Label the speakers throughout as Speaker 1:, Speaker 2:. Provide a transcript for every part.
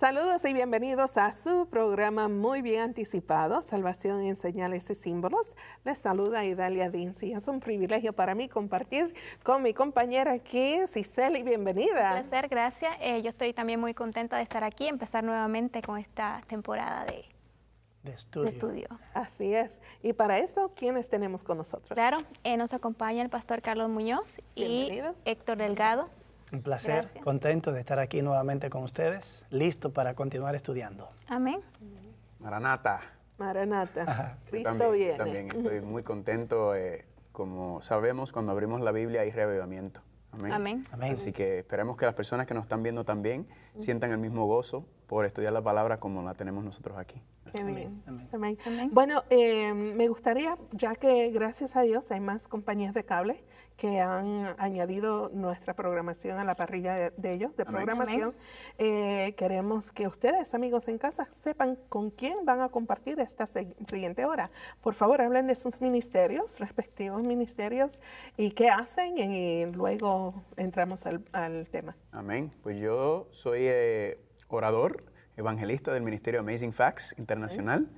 Speaker 1: Saludos y bienvenidos a su programa muy bien anticipado, Salvación en Señales y Símbolos. Les saluda Idalia Dinsi. Es un privilegio para mí compartir con mi compañera aquí, Cicely. Bienvenida.
Speaker 2: Un placer, gracias. Yo estoy también muy contenta de estar aquí, empezar nuevamente con esta temporada de estudio.
Speaker 1: Así es. Y para esto, ¿quiénes tenemos con nosotros?
Speaker 2: Claro, nos acompaña el pastor Carlos Muñoz y Héctor Delgado.
Speaker 3: Un placer,
Speaker 2: Gracias.
Speaker 3: contento de estar aquí nuevamente con ustedes, listo para continuar estudiando.
Speaker 2: Amén.
Speaker 4: Maranata.
Speaker 1: Maranata.
Speaker 3: Ajá.
Speaker 1: Cristo viene.
Speaker 4: También estoy muy contento. Como sabemos, cuando abrimos la Biblia hay reavivamiento. Amén.
Speaker 2: Amén.
Speaker 3: Amén.
Speaker 4: Así que esperemos que las personas que nos están viendo también sientan el mismo gozo por estudiar la palabra como la tenemos nosotros aquí.
Speaker 1: Qué bien.
Speaker 3: Amén.
Speaker 1: Amén.
Speaker 2: Amén.
Speaker 1: Bueno, me gustaría, ya que gracias a Dios hay más compañías de cable que han añadido nuestra programación a la parrilla de ellos, de
Speaker 4: Amén.
Speaker 1: programación, queremos que ustedes, amigos en casa, sepan con quién van a compartir esta siguiente hora. Por favor, hablen de sus ministerios, respectivos ministerios, y qué hacen, y luego entramos al tema.
Speaker 4: Amén. Pues yo soy orador, evangelista del Ministerio Amazing Facts Internacional,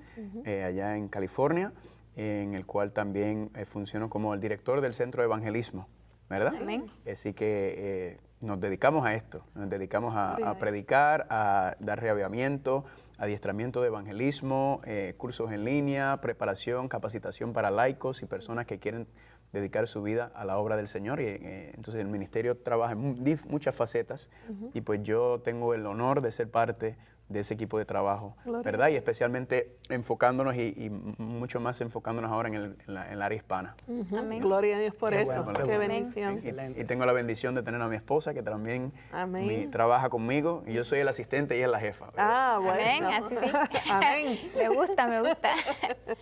Speaker 4: allá en California, en el cual también funciono como el director del Centro de Evangelismo, ¿verdad?
Speaker 2: Amén.
Speaker 4: Así que nos dedicamos a esto, nos dedicamos a
Speaker 1: Gloria a
Speaker 4: predicar, a dar reavivamiento, adiestramiento de evangelismo, cursos en línea, preparación, capacitación para laicos y personas que quieren dedicar su vida a la obra del Señor. Y entonces el ministerio trabaja en muchas facetas y pues yo tengo el honor de ser parte de ese equipo de trabajo,
Speaker 1: Gloria
Speaker 4: ¿verdad?
Speaker 1: a
Speaker 4: Y
Speaker 1: Dios.
Speaker 4: especialmente enfocándonos y mucho más enfocándonos ahora en la área hispana.
Speaker 2: Amén.
Speaker 1: Gloria a Dios por
Speaker 3: Qué
Speaker 1: eso.
Speaker 3: bueno, qué
Speaker 1: Qué
Speaker 3: bueno.
Speaker 1: bendición.
Speaker 3: Excelente.
Speaker 4: Y tengo la bendición de tener a mi esposa que también
Speaker 1: Amén.
Speaker 4: trabaja conmigo y yo soy el asistente y ella es la jefa, ¿verdad?
Speaker 1: Ah, bueno.
Speaker 2: Amén, así sí.
Speaker 1: Amén.
Speaker 2: Me gusta, me gusta.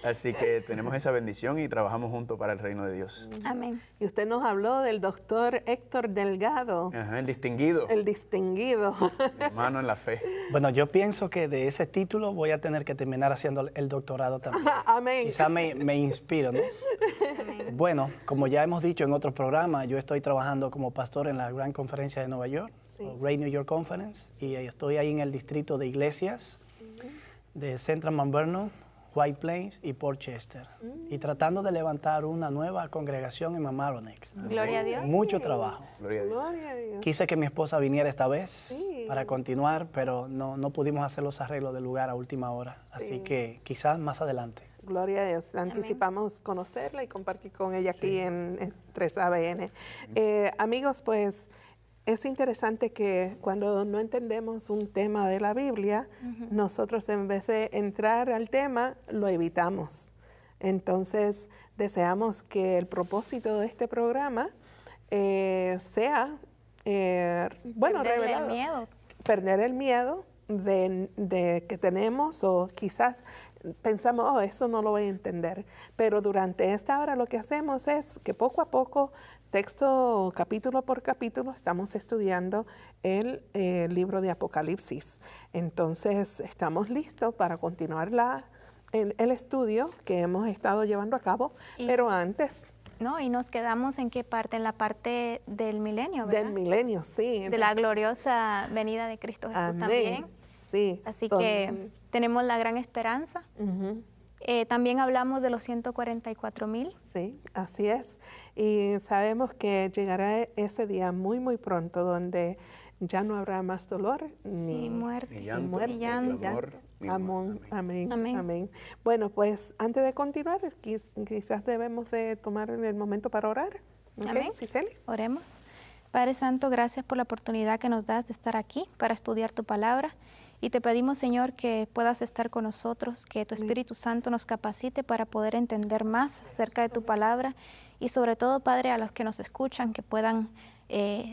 Speaker 4: Así que tenemos esa bendición y trabajamos juntos para el reino de Dios.
Speaker 2: Amén.
Speaker 1: Y usted nos habló del doctor Héctor Delgado,
Speaker 4: Ajá, el distinguido,
Speaker 1: el distinguido.
Speaker 4: mi hermano en la fe.
Speaker 3: Bueno, yo pienso que de ese título voy a tener que terminar haciendo el doctorado también.
Speaker 1: Amén.
Speaker 3: Quizá me inspiro, ¿no? Bueno, como ya hemos dicho en otros programas, yo estoy trabajando como pastor en la Gran Conferencia de Nueva York,
Speaker 1: Sí.
Speaker 3: o Great New York Conference, y estoy ahí en el distrito de iglesias de Central Mount Vernon, White Plains y Port Chester, y tratando de levantar una nueva congregación en Mamaroneck.
Speaker 2: Gloria a Dios.
Speaker 3: Mucho trabajo.
Speaker 4: Gloria a Dios.
Speaker 1: Gloria a Dios.
Speaker 3: Quise que mi esposa viniera esta vez
Speaker 1: Sí.
Speaker 3: para continuar, pero no pudimos hacer los arreglos del lugar a última hora.
Speaker 1: Sí.
Speaker 3: Así que quizás más adelante.
Speaker 1: Gloria a Dios. Anticipamos conocerla y compartir con ella aquí en 3ABN. Amigos, pues es interesante que cuando no entendemos un tema de la Biblia, nosotros en vez de entrar al tema, lo evitamos. Entonces, deseamos que el propósito de este programa sea, bueno,
Speaker 2: Perderle
Speaker 1: revelado.
Speaker 2: el miedo.
Speaker 1: Perder el miedo de que tenemos, o quizás pensamos, oh, eso no lo voy a entender. Pero durante esta hora lo que hacemos es que poco a poco, texto, capítulo por capítulo, estamos estudiando el libro de Apocalipsis. Entonces, estamos listos para continuar el estudio que hemos estado llevando a cabo,
Speaker 2: Y-
Speaker 1: pero antes
Speaker 2: No, y nos quedamos en qué parte, en la parte del milenio, ¿verdad?
Speaker 1: del milenio, sí.
Speaker 2: De la gloriosa venida de Cristo Jesús
Speaker 1: Amén.
Speaker 2: también.
Speaker 1: Sí.
Speaker 2: Así
Speaker 1: Donde-
Speaker 2: que tenemos la gran esperanza.
Speaker 1: Ujú.
Speaker 2: También hablamos de los 144,000.
Speaker 1: Sí, así es. Y sabemos que llegará ese día muy, muy pronto donde ya no habrá más dolor
Speaker 2: Ni
Speaker 1: ni
Speaker 2: muerte,
Speaker 4: Ni llanto,
Speaker 1: muerte,
Speaker 2: ni llanto.
Speaker 4: clamor, ni
Speaker 1: Amén,
Speaker 4: muerte.
Speaker 1: amén,
Speaker 2: Amén.
Speaker 1: amén. Bueno, pues antes de continuar, quizás debemos de tomar el momento para orar. ¿Ok,
Speaker 2: Amén.
Speaker 1: Cicely?
Speaker 2: Oremos. Padre Santo, gracias por la oportunidad que nos das de estar aquí para estudiar tu palabra. Y te pedimos, Señor, que puedas estar con nosotros, que tu Espíritu Santo nos capacite para poder entender más acerca de tu palabra. Y sobre todo, Padre, a los que nos escuchan, que puedan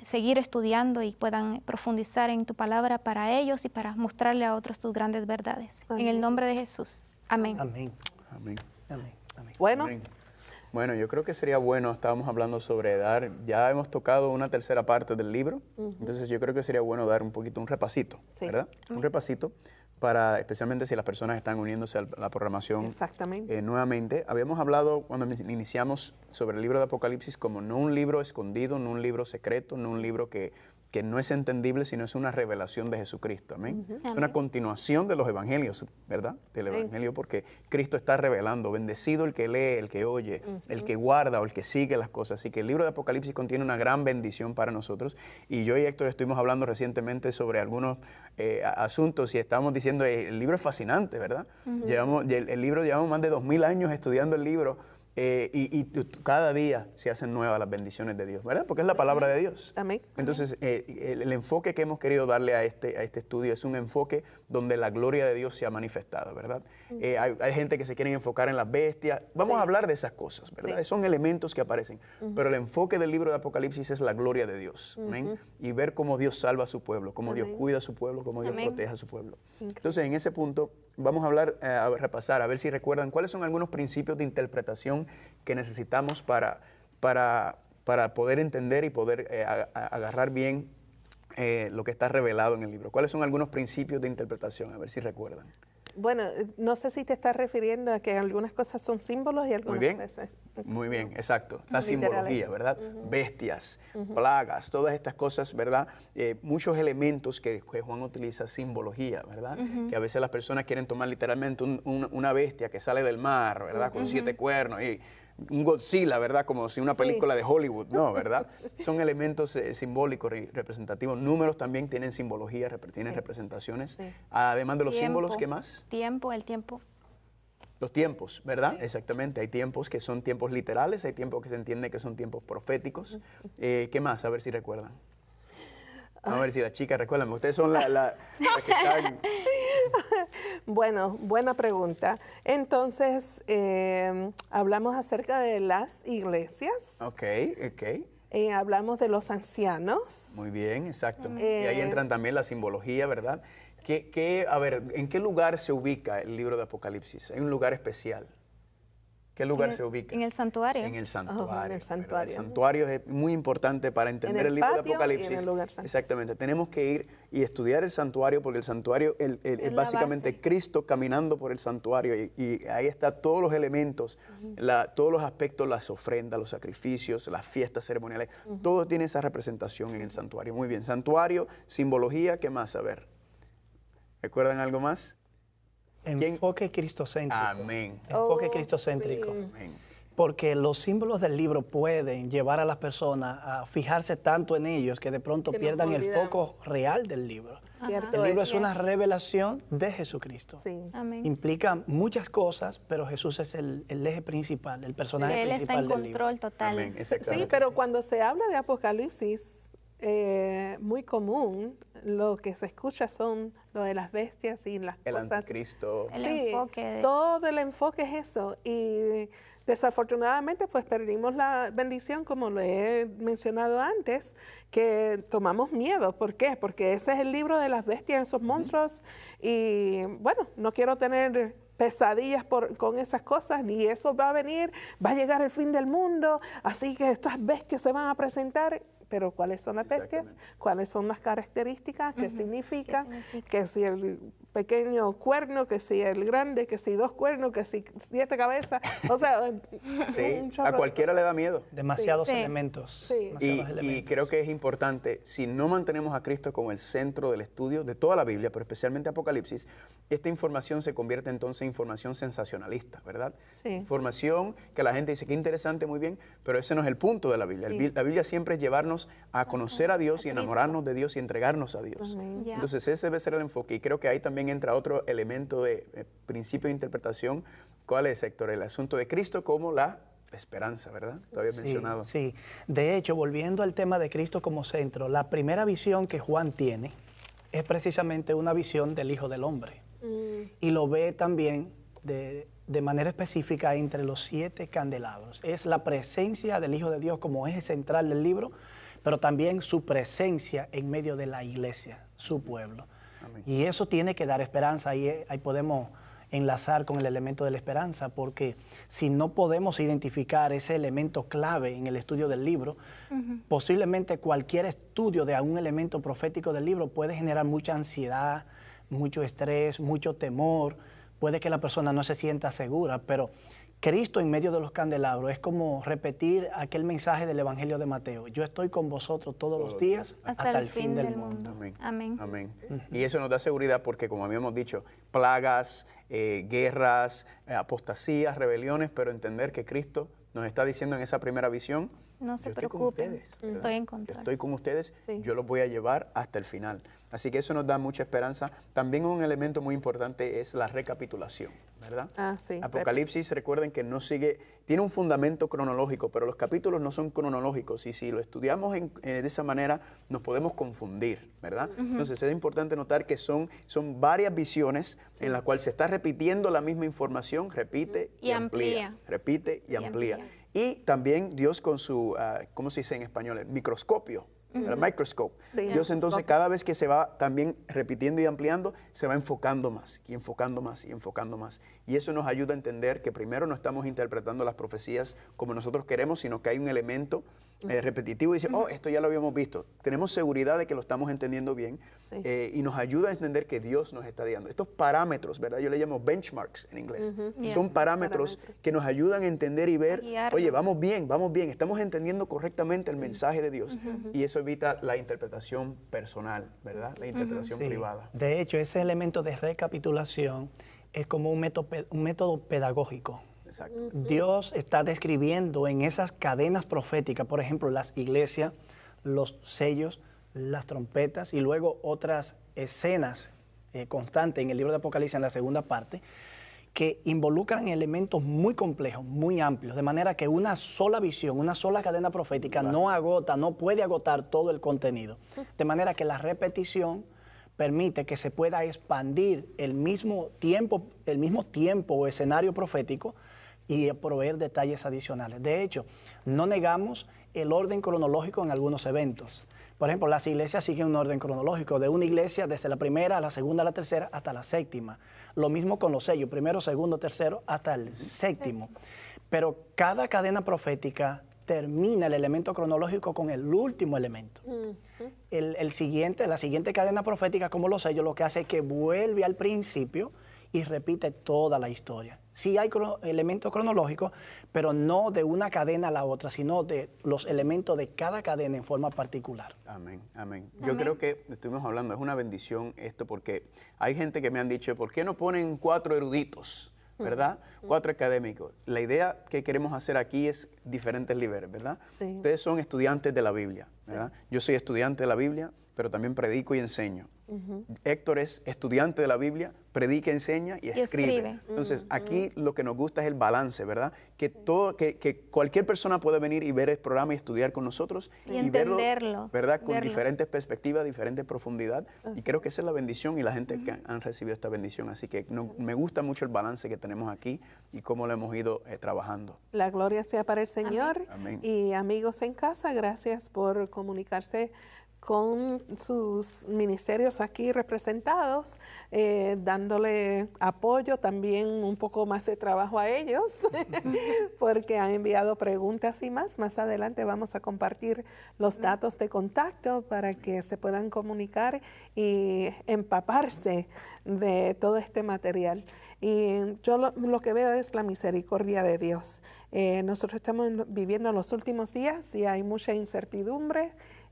Speaker 2: seguir estudiando y puedan profundizar en tu palabra para ellos y para mostrarle a otros tus grandes verdades. En
Speaker 1: Amén.
Speaker 2: el nombre de Jesús. Amén.
Speaker 3: Amén.
Speaker 4: Amén.
Speaker 3: Amén. Amén.
Speaker 1: Bueno,
Speaker 4: Amén. Bueno, yo creo que sería bueno, estábamos hablando sobre ya hemos tocado una tercera parte del libro, entonces yo creo que sería bueno dar un poquito un repasito,
Speaker 1: Sí.
Speaker 4: ¿verdad? Un repasito para, especialmente si las personas están uniéndose a la programación
Speaker 1: exactamente.
Speaker 4: nuevamente. Habíamos hablado cuando iniciamos sobre el libro de Apocalipsis como no un libro escondido, no un libro secreto, no un libro que que no es entendible, sino es una revelación de Jesucristo. Amén. Es una continuación de los evangelios, ¿verdad? Del evangelio, porque Cristo está revelando. Bendecido el que lee, el que oye, el que guarda o el que sigue las cosas. Así que el libro de Apocalipsis contiene una gran bendición para nosotros. Y yo y Héctor estuvimos hablando recientemente sobre algunos asuntos y estábamos diciendo, el libro es fascinante, ¿verdad? El libro, llevamos más de 2000 años estudiando el libro. Y cada día se hacen nuevas las bendiciones de Dios, ¿verdad? Porque es la palabra de Dios.
Speaker 1: Amén.
Speaker 4: Entonces, el enfoque que hemos querido darle a este estudio es un enfoque donde la gloria de Dios se ha manifestado, ¿verdad? Hay gente que se quiere enfocar en las bestias. Vamos a hablar de esas cosas, ¿verdad? Sí. Son elementos que aparecen. Pero el enfoque del libro de Apocalipsis es la gloria de Dios. Amén. Y ver cómo Dios salva a su pueblo, cómo Dios cuida a su pueblo, cómo Dios protege a su pueblo. Entonces, en ese punto, vamos a hablar, a repasar, a ver si recuerdan cuáles son algunos principios de interpretación que necesitamos para poder entender y poder agarrar bien lo que está revelado en el libro. ¿Cuáles son algunos principios de interpretación? A ver si recuerdan.
Speaker 1: Bueno, no sé si te estás refiriendo a que algunas cosas son símbolos y algunas veces.
Speaker 4: Muy bien, exacto. La simbología, ¿verdad? Bestias, plagas, todas estas cosas, ¿verdad? Muchos elementos que Juan utiliza, simbología, ¿verdad? Que a veces las personas quieren tomar literalmente una bestia que sale del mar, ¿verdad? Con 7 cuernos y un Godzilla, ¿verdad? Como si una película de Hollywood, no, ¿verdad? Son elementos simbólicos y representativos. Números también tienen simbología, tienen representaciones. Además de los símbolos, ¿qué más?
Speaker 2: El tiempo.
Speaker 4: Los tiempos, ¿verdad? Hay tiempos que son tiempos literales, hay tiempos que se entiende que son tiempos proféticos. ¿Qué más? A ver si recuerdan. A ver si las chicas recuerdan. Ustedes son las que están...
Speaker 1: Bueno, buena pregunta. Entonces, hablamos acerca de las iglesias.
Speaker 4: Ok.
Speaker 1: Hablamos de los ancianos.
Speaker 4: Muy bien, exacto. Y ahí entran también la simbología, ¿verdad? A ver, ¿en qué lugar se ubica el libro de Apocalipsis? ¿Hay un lugar especial? ¿Qué lugar se ubica?
Speaker 2: En el santuario.
Speaker 4: En el santuario.
Speaker 1: En el santuario.
Speaker 4: El santuario es muy importante para entender el libro de Apocalipsis.
Speaker 1: Y en el lugar santo.
Speaker 4: Exactamente. Tenemos que ir y estudiar el santuario porque el santuario es básicamente Cristo caminando por el santuario y ahí está todos los elementos, todos los aspectos, las ofrendas, los sacrificios, las fiestas ceremoniales. Todo tiene esa representación en el santuario. Muy bien. Santuario, simbología, ¿qué más? A ver. ¿Recuerdan algo más?
Speaker 3: Enfoque cristocéntrico.
Speaker 4: Amén.
Speaker 3: Enfoque cristocéntrico.
Speaker 4: Sí. Amén.
Speaker 3: Porque los símbolos del libro pueden llevar a las personas a fijarse tanto en ellos que de pronto pierdan el foco real del libro. El libro es una revelación de Jesucristo.
Speaker 1: Sí.
Speaker 2: Amén.
Speaker 3: Implica muchas cosas, pero Jesús es el eje principal, el personaje principal del libro.
Speaker 2: Él está en control total.
Speaker 4: Amén.
Speaker 1: Sí, pero cuando se habla de Apocalipsis, muy común, lo que se escucha son lo de las bestias y las
Speaker 4: el
Speaker 1: cosas.
Speaker 4: Anticristo.
Speaker 2: El enfoque.
Speaker 1: Todo el enfoque es eso. Y desafortunadamente, pues perdimos la bendición, como lo he mencionado antes, que tomamos miedo. ¿Por qué? Porque ese es el libro de las bestias, esos monstruos. Y bueno, no quiero tener pesadillas con esas cosas, ni eso va a venir, va a llegar el fin del mundo, así que estas bestias se van a presentar. Pero ¿cuáles son las bestias? ¿Cuáles son las características? ¿Qué significa? Que si el pequeño cuerno, que si el grande, que si 2 cuernos, que si 7 cabezas. O sea,
Speaker 4: a cualquiera le da miedo.
Speaker 3: Demasiados elementos.
Speaker 1: Sí.
Speaker 4: Y creo que es importante, si no mantenemos a Cristo como el centro del estudio de toda la Biblia, pero especialmente Apocalipsis, esta información se convierte entonces en información sensacionalista, ¿verdad?
Speaker 1: Sí.
Speaker 4: Información que la gente dice que interesante, muy bien, pero ese no es el punto de la Biblia. La Biblia siempre es llevarnos a conocer a Dios y enamorarnos de Dios y entregarnos a Dios. Entonces ese debe ser el enfoque y creo que ahí también entra otro elemento de principio de interpretación. ¿Cuál es, Héctor? El asunto de Cristo como la esperanza, ¿verdad? Lo había mencionado.
Speaker 3: Sí, de hecho, volviendo al tema de Cristo como centro, la primera visión que Juan tiene es precisamente una visión del Hijo del Hombre. Y lo ve también de manera específica entre los 7 candelabros. Es la presencia del Hijo de Dios como eje central del libro, pero también su presencia en medio de la iglesia, su pueblo. Amén. Y eso tiene que dar esperanza. Ahí podemos enlazar con el elemento de la esperanza, porque si no podemos identificar ese elemento clave en el estudio del libro, posiblemente cualquier estudio de algún elemento profético del libro puede generar mucha ansiedad, mucho estrés, mucho temor. Puede que la persona no se sienta segura, pero Cristo en medio de los candelabros es como repetir aquel mensaje del Evangelio de Mateo. Yo estoy con vosotros todos los días hasta el fin del mundo.
Speaker 4: Amén.
Speaker 2: Amén.
Speaker 4: Amén. Y eso nos da seguridad porque, como habíamos dicho, plagas, guerras, apostasías, rebeliones, pero entender que Cristo nos está diciendo en esa primera visión,
Speaker 2: No se
Speaker 4: yo estoy con
Speaker 2: preocupen,
Speaker 4: ustedes, ¿verdad?
Speaker 2: estoy en control.
Speaker 4: Estoy con ustedes,
Speaker 1: Sí.
Speaker 4: yo los voy a llevar hasta el final. Así que eso nos da mucha esperanza. También un elemento muy importante es la recapitulación, ¿verdad?
Speaker 1: Ah, sí.
Speaker 4: Apocalipsis, recuerden que no sigue, tiene un fundamento cronológico, pero los capítulos no son cronológicos y si lo estudiamos de esa manera nos podemos confundir, ¿verdad? Entonces es importante notar que son varias visiones en las cuales se está repitiendo la misma información, repite y amplía. Repite y amplía. Y también Dios con su, ¿cómo se dice en español? El microscopio. El microscope.
Speaker 1: Sí,
Speaker 4: Dios entonces cada vez que se va también repitiendo y ampliando, se va enfocando más y enfocando más y enfocando más. Y eso nos ayuda a entender que primero no estamos interpretando las profecías como nosotros queremos, sino que hay un elemento repetitivo y dice, oh, esto ya lo habíamos visto. Tenemos seguridad de que lo estamos entendiendo bien y nos ayuda a entender que Dios nos está dando. Estos parámetros, ¿verdad? Yo le llamo benchmarks en inglés. Son parámetros que nos ayudan a entender y ver, oye, vamos bien, estamos entendiendo correctamente el mensaje de Dios. Y eso evita la interpretación personal, ¿verdad? La interpretación privada.
Speaker 3: De hecho, ese elemento de recapitulación es como un método pedagógico.
Speaker 4: Exacto.
Speaker 3: Dios está describiendo en esas cadenas proféticas, por ejemplo, las iglesias, los sellos, las trompetas y luego otras escenas constantes en el libro de Apocalipsis en la segunda parte, que involucran elementos muy complejos, muy amplios, de manera que una sola visión, una sola cadena profética no puede agotar todo el contenido. De manera que la repetición permite que se pueda expandir el mismo tiempo o escenario profético y proveer detalles adicionales. De hecho, no negamos el orden cronológico en algunos eventos. Por ejemplo, las iglesias siguen un orden cronológico, de una iglesia desde la primera a la segunda, a la tercera, hasta la séptima. Lo mismo con los sellos, primero, segundo, tercero, hasta el séptimo. Pero cada cadena profética termina el elemento cronológico con el último elemento. La siguiente cadena profética, como los sellos, lo que hace es que vuelve al principio y repite toda la historia. Sí hay elementos cronológicos, pero no de una cadena a la otra, sino de los elementos de cada cadena en forma particular.
Speaker 4: Amén, amén. Yo creo que estuvimos hablando, es una bendición esto, porque hay gente que me han dicho, ¿por qué no ponen 4 eruditos? ¿Verdad? 4 académicos. La idea que queremos hacer aquí es diferentes niveles, ¿verdad?
Speaker 1: Sí.
Speaker 4: Ustedes son estudiantes de la Biblia, ¿verdad? Yo soy estudiante de la Biblia, pero también predico y enseño. Héctor es estudiante de la Biblia, predica, enseña y escribe. Entonces, aquí lo que nos gusta es el balance, ¿verdad? Que cualquier persona puede venir y ver el programa y estudiar con nosotros y verlo, ¿verdad? Con diferentes perspectivas, diferente profundidad. Y creo que esa es la bendición y la gente que han recibido esta bendición. Así que me gusta mucho el balance que tenemos aquí y cómo lo hemos ido trabajando.
Speaker 1: La gloria sea para el Señor.
Speaker 4: Amén.
Speaker 1: Y amigos en casa, gracias por comunicarse con sus ministerios aquí representados, dándole apoyo, también un poco más de trabajo a ellos, porque han enviado preguntas y más. Más adelante vamos a compartir los datos de contacto para que se puedan comunicar y empaparse de todo este material. Y yo lo que veo es la misericordia de Dios. Nosotros estamos viviendo los últimos días y hay mucha incertidumbre.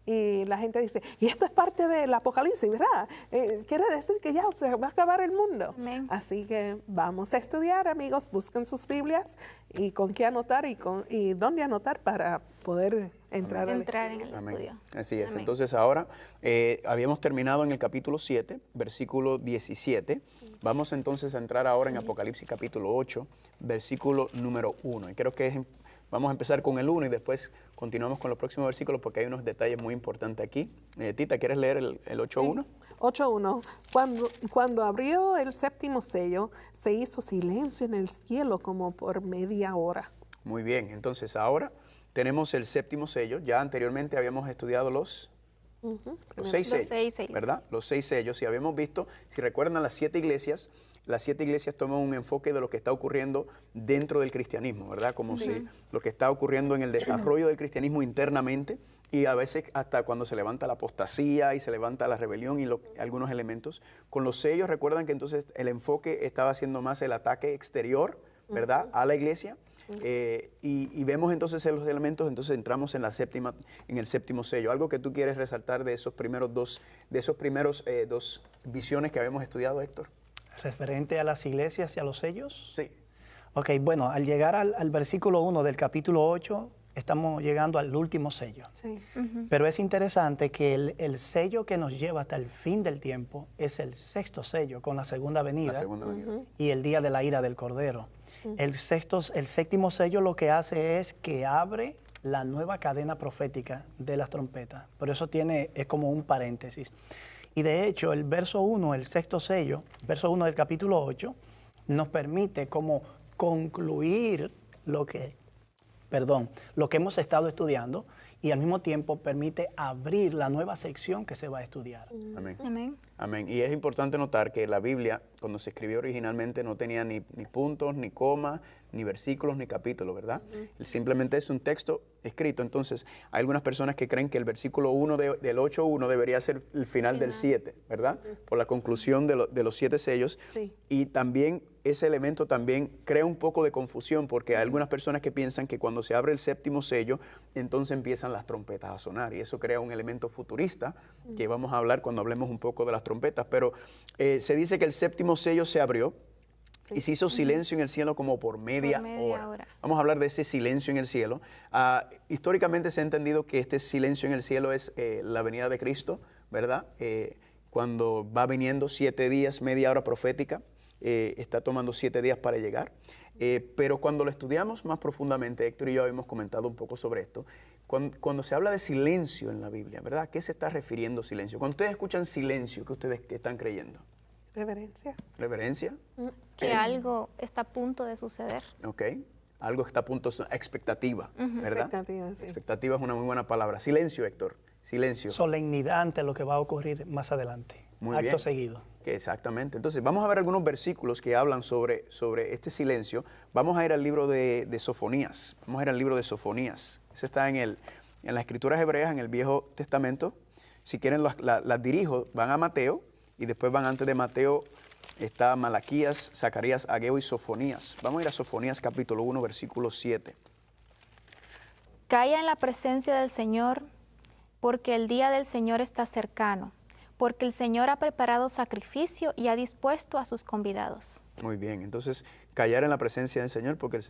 Speaker 1: Y la gente dice, y esto es parte del Apocalipsis, ¿verdad? Quiere decir que ya se va a acabar el mundo.
Speaker 2: Amén.
Speaker 1: Así que vamos a estudiar, amigos, busquen sus Biblias y con qué anotar y dónde anotar para poder entrar
Speaker 2: en el estudio.
Speaker 4: Así es.
Speaker 2: Amén.
Speaker 4: Entonces ahora habíamos terminado en el capítulo 7, versículo 17. Vamos entonces a entrar ahora en Apocalipsis capítulo 8, versículo número 1. Y creo que vamos a empezar con el 1 y después continuamos con los próximos versículos porque hay unos detalles muy importantes aquí. Tita, ¿quieres leer el 8.1?
Speaker 1: 8.1. Cuando abrió el séptimo sello, se hizo silencio en el cielo como por media hora.
Speaker 4: Muy bien, entonces ahora tenemos el séptimo sello. Ya anteriormente habíamos estudiado los 6 sellos, ¿verdad? Los 6 sellos. Y habíamos visto, si recuerdan, las 7 iglesias toman un enfoque de lo que está ocurriendo dentro del cristianismo, ¿verdad? Como si lo que está ocurriendo en el desarrollo del cristianismo internamente y a veces hasta cuando se levanta la apostasía y se levanta la rebelión y algunos elementos. Con los sellos, recuerdan que entonces el enfoque estaba haciendo más el ataque exterior, ¿verdad? A la iglesia. Y vemos entonces los elementos, entonces entramos en el séptimo sello. Algo que tú quieres resaltar de esos primeros dos visiones que habíamos estudiado, Héctor.
Speaker 3: Referente a las iglesias y a los sellos.
Speaker 4: Sí.
Speaker 3: Ok, bueno, al llegar al versículo 1 del capítulo 8, estamos llegando al último sello.
Speaker 1: Sí.
Speaker 3: Pero es interesante que el sello que nos lleva hasta el fin del tiempo es el sexto sello con la segunda venida,
Speaker 4: La segunda venida.
Speaker 3: y el día de la ira del Cordero. El séptimo sello lo que hace es que abre la nueva cadena profética de las trompetas. Por eso es como un paréntesis. Y de hecho, el verso 1, el sexto sello, verso 1 del capítulo 8, nos permite como concluir lo que hemos estado estudiando, y al mismo tiempo permite abrir la nueva sección que se va a estudiar.
Speaker 4: Amén.
Speaker 2: Amén.
Speaker 4: Amén. Y es importante notar que la Biblia, cuando se escribió originalmente, no tenía ni puntos, ni comas, ni versículos, ni capítulos, ¿verdad? Simplemente es un texto escrito. Entonces, hay algunas personas que creen que el versículo 1 del 8.1 debería ser el final del 7, ¿verdad? Por la conclusión de los 7 sellos.
Speaker 1: Sí.
Speaker 4: Y también ese elemento también crea un poco de confusión, porque hay algunas personas que piensan que cuando se abre el séptimo sello, entonces empiezan las trompetas a sonar, y eso crea un elemento futurista que vamos a hablar cuando hablemos un poco de las trompetas. Pero se dice que el séptimo sello se abrió y se hizo silencio en el cielo como por media hora. Vamos a hablar de ese silencio en el cielo. Históricamente se ha entendido que este silencio en el cielo es la venida de Cristo, ¿verdad? Cuando va viniendo 7 días, media hora profética. Está tomando 7 días para llegar, pero cuando lo estudiamos más profundamente, Héctor y yo habíamos comentado un poco sobre esto, cuando se habla de silencio en la Biblia, ¿verdad? ¿A qué se está refiriendo silencio? Cuando ustedes escuchan silencio, ¿qué ustedes están creyendo?
Speaker 1: Reverencia.
Speaker 4: ¿Reverencia?
Speaker 2: Que algo está a punto de suceder.
Speaker 4: Ok. Algo está a punto, expectativa, ¿verdad?
Speaker 1: Expectativa, sí.
Speaker 4: Expectativa es una muy buena palabra. Silencio, Héctor. Silencio.
Speaker 3: Solemnidad ante lo que va a ocurrir más adelante.
Speaker 4: Muy
Speaker 3: acto
Speaker 4: bien.
Speaker 3: seguido.
Speaker 4: Exactamente. Entonces, vamos a ver algunos versículos que hablan sobre este silencio. Vamos a ir al libro de Sofonías. Vamos a ir al libro de Sofonías. Ese está en las Escrituras hebreas, en el Viejo Testamento. Si quieren, las dirijo. Van a Mateo, y después van antes de Mateo, está Malaquías, Zacarías, Ageo y Sofonías. Vamos a ir a Sofonías capítulo 1, versículo 7.
Speaker 2: Calla en la presencia del Señor, porque el día del Señor está cercano, porque el Señor ha preparado sacrificio y ha dispuesto a sus convidados.
Speaker 4: Muy bien, entonces callar en la presencia del Señor porque el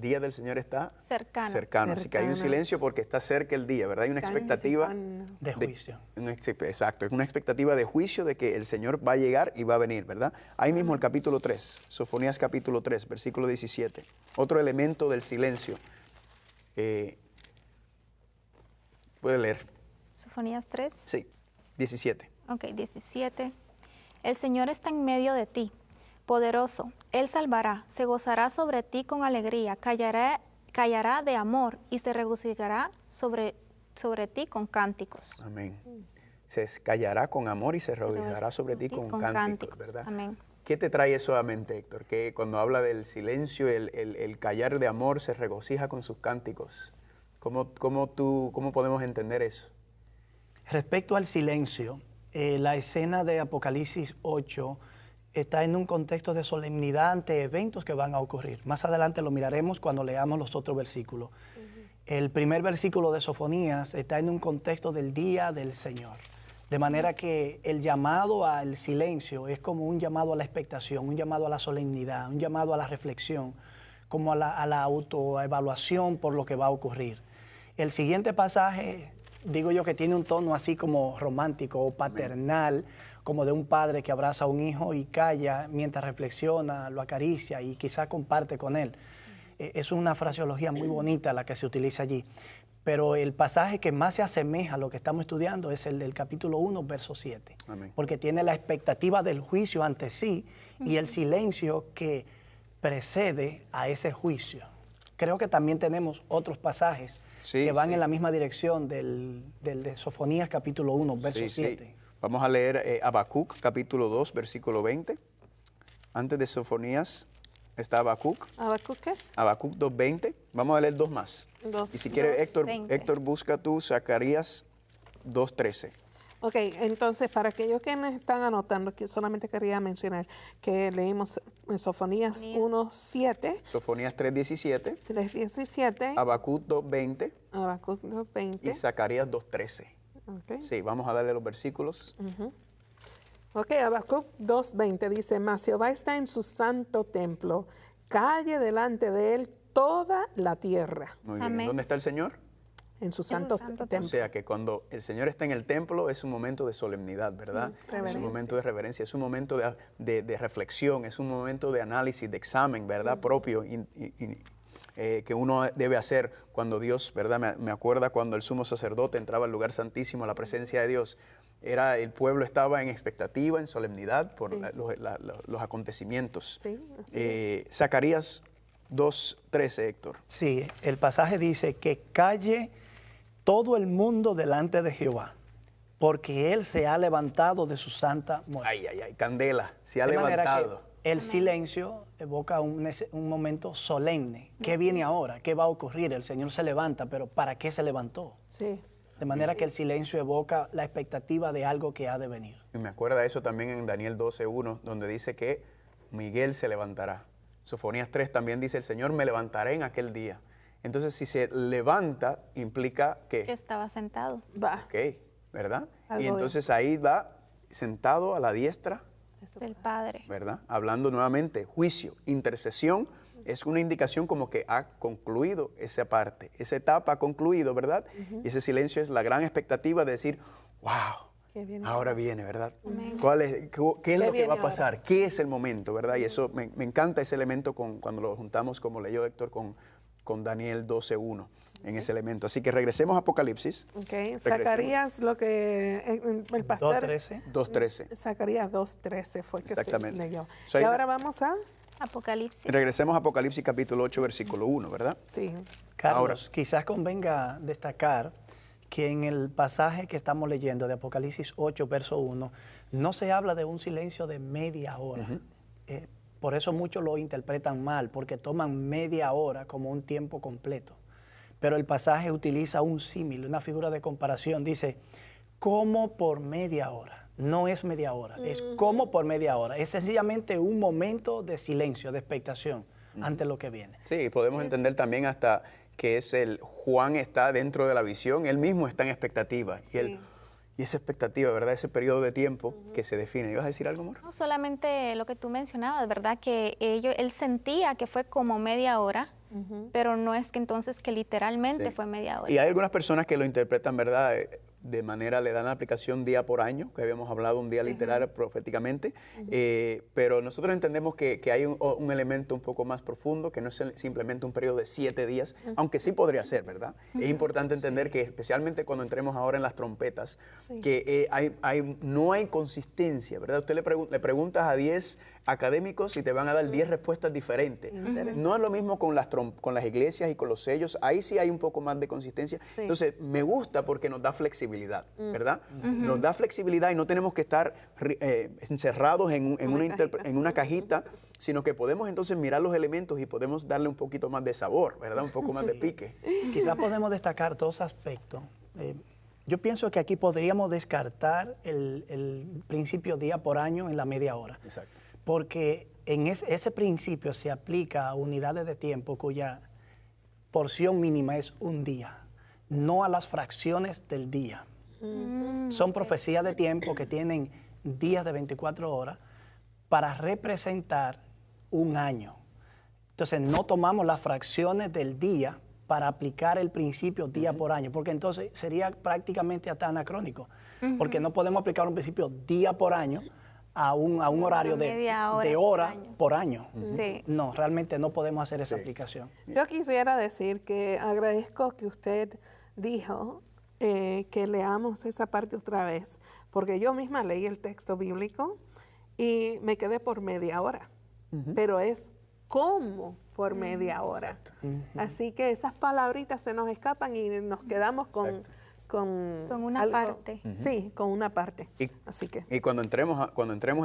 Speaker 4: día del Señor está cercano. Así que hay un silencio porque está cerca el día, ¿verdad? Hay una expectativa
Speaker 3: de juicio.
Speaker 4: Exacto, es una expectativa de juicio de que el Señor va a llegar y va a venir, ¿verdad? Ahí mismo el capítulo 3, Sofonías capítulo 3, versículo 17. Otro elemento del silencio. ¿Puede leer?
Speaker 2: Sofonías 3.
Speaker 4: Sí, 17.
Speaker 2: Ok, 17. El Señor está en medio de ti, poderoso. Él salvará, se gozará sobre ti con alegría, callará de amor y se regocijará sobre ti con cánticos.
Speaker 4: Amén. Se callará con amor y se regocijará sobre ti con cánticos, ¿verdad?
Speaker 2: Amén.
Speaker 4: ¿Qué te trae eso a mente, Héctor? Que cuando habla del silencio, el callar de amor se regocija con sus cánticos. ¿Cómo podemos entender eso?
Speaker 3: Respecto al silencio, la escena de Apocalipsis 8 está en un contexto de solemnidad ante eventos que van a ocurrir. Más adelante lo miraremos cuando leamos los otros versículos. El primer versículo de Sofonías está en un contexto del día del Señor. De manera que el llamado al silencio es como un llamado a la expectación, un llamado a la solemnidad, un llamado a la reflexión, como a la autoevaluación por lo que va a ocurrir. El siguiente pasaje, digo yo que tiene un tono así como romántico o paternal, como de un padre que abraza a un hijo y calla mientras reflexiona, lo acaricia y quizá comparte con él. Es una fraseología muy bonita la que se utiliza allí. Pero el pasaje que más se asemeja a lo que estamos estudiando es el del capítulo 1, verso 7.
Speaker 4: Amén.
Speaker 3: Porque tiene la expectativa del juicio ante sí y el silencio que precede a ese juicio. Creo que también tenemos otros pasajes que van en la misma dirección del de Sofonías capítulo 1, verso 7. Sí.
Speaker 4: Vamos a leer Habacuc capítulo 2, versículo 20. Antes de Sofonías está Habacuc.
Speaker 1: ¿Habacuc qué?
Speaker 4: Habacuc 2:20. Vamos a leer 2 más. Y si quiere, Héctor, busca tú Zacarías 2:13.
Speaker 1: Ok, entonces para aquellos que me están anotando, que solamente quería mencionar que leímos en Sofonías 1:7,
Speaker 4: Sofonías 3:17,
Speaker 1: 3:17,
Speaker 4: Habacuc 2:20
Speaker 1: Habacuc 2:20.
Speaker 4: y Zacarías 2:13.
Speaker 1: Okay.
Speaker 4: Sí, vamos a darle los versículos.
Speaker 1: Ok, Habacuc 2:20 dice, mas Jehová está en su santo templo, calle delante de él toda la tierra.
Speaker 4: Muy bien.
Speaker 2: Amén.
Speaker 4: ¿Dónde está el Señor?
Speaker 1: En su santo
Speaker 2: santo
Speaker 4: O
Speaker 1: templo.
Speaker 4: sea que cuando el Señor está en el templo es un momento de solemnidad, ¿verdad? Es
Speaker 1: reverencia.
Speaker 4: un momento de reverencia, es un momento de reflexión, es un momento de análisis, de examen, ¿verdad? Propio que uno debe hacer cuando Dios, ¿verdad? Me acuerda cuando el sumo sacerdote entraba al lugar santísimo, a la presencia de Dios. El pueblo estaba en expectativa, en solemnidad por los acontecimientos.
Speaker 1: Sí, así
Speaker 4: Zacarías 2:13, Héctor.
Speaker 3: Sí, el pasaje dice que calle todo el mundo delante de Jehová, porque Él se ha levantado de su santa morada.
Speaker 4: Ay, ay, ay, candela, se ha
Speaker 3: De manera que
Speaker 4: levantado.
Speaker 3: el silencio evoca un momento solemne. ¿Qué viene ahora? ¿Qué va a ocurrir? El Señor se levanta, pero ¿para qué se levantó?
Speaker 1: Sí.
Speaker 3: De manera que el silencio evoca la expectativa de algo que ha de venir.
Speaker 4: Y me acuerda eso también en Daniel 12:1, donde dice que Miguel se levantará. Sofonías 3 también dice, el Señor me levantaré en aquel día. Entonces, si se levanta, implica
Speaker 2: Que
Speaker 4: que,
Speaker 2: estaba sentado.
Speaker 1: Va.
Speaker 4: ok, ¿verdad?
Speaker 1: Algo
Speaker 4: Y entonces ahí va sentado a la diestra,
Speaker 2: Del Padre.
Speaker 4: ¿verdad? Hablando nuevamente, juicio, intercesión, es una indicación como que ha concluido esa parte, esa etapa ha concluido, ¿verdad? Y ese silencio es la gran expectativa de decir, wow,
Speaker 1: ¿Qué viene
Speaker 4: ahora viene, ¿verdad?
Speaker 2: Amén.
Speaker 4: ¿Qué es lo que
Speaker 1: viene
Speaker 4: va a
Speaker 1: ahora?
Speaker 4: pasar? ¿Qué es el momento, verdad? Y eso me encanta ese elemento cuando lo juntamos, como leyó Héctor, con Daniel 12:1 en ese elemento. Así que regresemos a Apocalipsis.
Speaker 1: Ok, Zacarías, lo que el pastor...
Speaker 3: 2:13.
Speaker 4: 2:13.
Speaker 1: Zacarías 2:13 fue que se
Speaker 4: Exactamente.
Speaker 1: leyó.
Speaker 4: So,
Speaker 1: Y
Speaker 4: ahí-
Speaker 1: ahora vamos a...
Speaker 2: Apocalipsis.
Speaker 4: Regresemos a Apocalipsis capítulo 8, versículo 1, ¿verdad?
Speaker 1: Sí.
Speaker 3: Carlos,
Speaker 4: Ahora.
Speaker 3: quizás convenga destacar que en el pasaje que estamos leyendo de Apocalipsis 8, verso 1, no se habla de un silencio de media hora. Por eso muchos lo interpretan mal, porque toman media hora como un tiempo completo. Pero el pasaje utiliza un símil, una figura de comparación. Dice, como por media hora. No es media hora, es como por media hora. Es sencillamente un momento de silencio, de expectación ante lo que viene.
Speaker 4: Sí, podemos entender también hasta que Juan está dentro de la visión, él mismo está en expectativa. Y esa expectativa, ¿verdad? Ese periodo de tiempo que se define. ¿Ibas a decir algo, amor?
Speaker 2: No solamente lo que tú mencionabas, ¿verdad? Que él sentía que fue como media hora, pero no es que entonces que literalmente
Speaker 4: Sí.
Speaker 2: fue media hora.
Speaker 4: Y hay algunas personas que lo interpretan, ¿verdad? De manera, le dan la aplicación día por año, que habíamos hablado un día literal proféticamente, pero nosotros entendemos que hay un elemento un poco más profundo, que no es simplemente un periodo de 7 días, aunque sí podría ser, ¿verdad? Es importante entender que especialmente cuando entremos ahora en las trompetas, que no hay consistencia, ¿verdad? Usted le preguntas a 10 académicos y te van a dar 10 respuestas diferentes. No es lo mismo con las iglesias y con los sellos, ahí sí hay un poco más de consistencia. Entonces, me gusta porque nos da flexibilidad, ¿verdad? Nos da flexibilidad y no tenemos que estar encerrados en una cajita, sino que podemos entonces mirar los elementos y podemos darle un poquito más de sabor, ¿verdad? Un poco más de pique.
Speaker 3: Quizás podemos destacar dos aspectos. Yo pienso que aquí podríamos descartar el principio día por año en la media hora.
Speaker 4: Exacto.
Speaker 3: Porque en ese principio se aplica a unidades de tiempo cuya porción mínima es un día, no a las fracciones del día. Son profecías de tiempo que tienen días de 24 horas para representar un año. Entonces no tomamos las fracciones del día para aplicar el principio día por año, porque entonces sería prácticamente hasta anacrónico, porque no podemos aplicar un principio día por año a un horario de hora por año.
Speaker 2: Sí.
Speaker 3: No, realmente no podemos hacer esa aplicación.
Speaker 1: Yo quisiera decir que agradezco que usted dijo que leamos esa parte otra vez, porque yo misma leí el texto bíblico y me quedé por media hora, pero es como por media hora. Así que esas palabritas se nos escapan y nos quedamos con
Speaker 2: una
Speaker 1: algo.
Speaker 2: parte.
Speaker 1: Sí, con una parte. Así que
Speaker 4: Y cuando entremos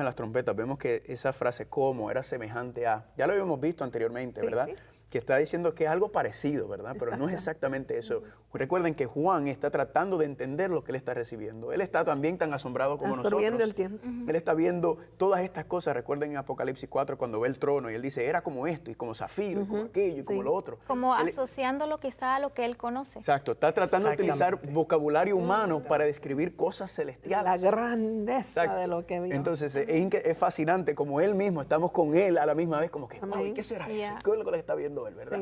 Speaker 4: en las trompetas, vemos que esa frase como era semejante a, ya lo habíamos visto anteriormente,
Speaker 1: Sí,
Speaker 4: ¿verdad?
Speaker 1: sí.
Speaker 4: que está diciendo que es algo parecido, ¿verdad? Pero no es exactamente eso. Recuerden que Juan está tratando de entender lo que él está recibiendo. Él está también tan asombrado como
Speaker 1: absorbiendo
Speaker 4: nosotros.
Speaker 1: el tiempo.
Speaker 4: Él está viendo todas estas cosas. Recuerden en Apocalipsis 4 cuando ve el trono y él dice, era como esto, y como zafiro, y como aquello, y como lo otro.
Speaker 2: Como
Speaker 4: Él-
Speaker 2: asociándolo quizá a lo que él conoce.
Speaker 4: Exacto, está tratando de utilizar
Speaker 3: Exactamente.
Speaker 4: vocabulario humano para describir cosas celestiales.
Speaker 1: La grandeza
Speaker 4: Exacto.
Speaker 1: de lo que vio.
Speaker 4: Entonces es fascinante como él mismo, estamos con él a la misma vez, como que, wow,
Speaker 1: Amén.
Speaker 4: ¿qué será
Speaker 2: Yeah.
Speaker 4: eso? ¿Qué es lo que está viendo él, verdad?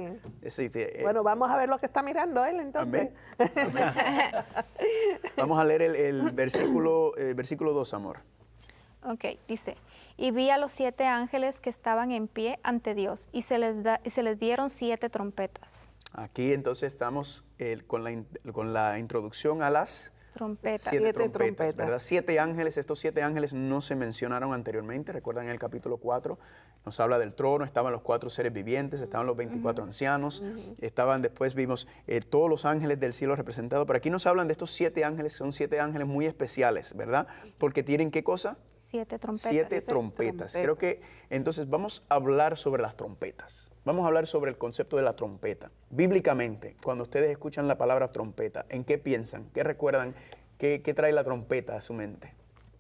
Speaker 1: Sí.
Speaker 4: Sí,
Speaker 1: Bueno, vamos a ver lo que está mirando él entonces.
Speaker 4: Amén. Vamos a leer el versículo 2, amor.
Speaker 2: Ok, dice, y vi a los 7 ángeles que estaban en pie ante Dios, y se les dieron 7 trompetas.
Speaker 4: Aquí entonces estamos con la introducción a las
Speaker 2: Trompetas.
Speaker 4: 7
Speaker 1: 7
Speaker 4: trompetas,
Speaker 1: trompetas.
Speaker 4: ¿verdad? 7 ángeles, estos 7 ángeles no se mencionaron anteriormente, recuerdan en el capítulo 4, nos habla del trono, estaban los 4 seres vivientes, estaban los 24 ancianos, estaban después vimos todos los ángeles del cielo representados, pero aquí nos hablan de estos 7 ángeles, son 7 ángeles muy especiales, ¿verdad? Porque tienen ¿qué cosa?
Speaker 2: 7 trompetas.
Speaker 4: 7 trompetas. Creo que entonces vamos a hablar sobre las trompetas. Vamos a hablar sobre el concepto de la trompeta. Bíblicamente, cuando ustedes escuchan la palabra trompeta, ¿en qué piensan? ¿Qué recuerdan? ¿Qué trae la trompeta a su mente?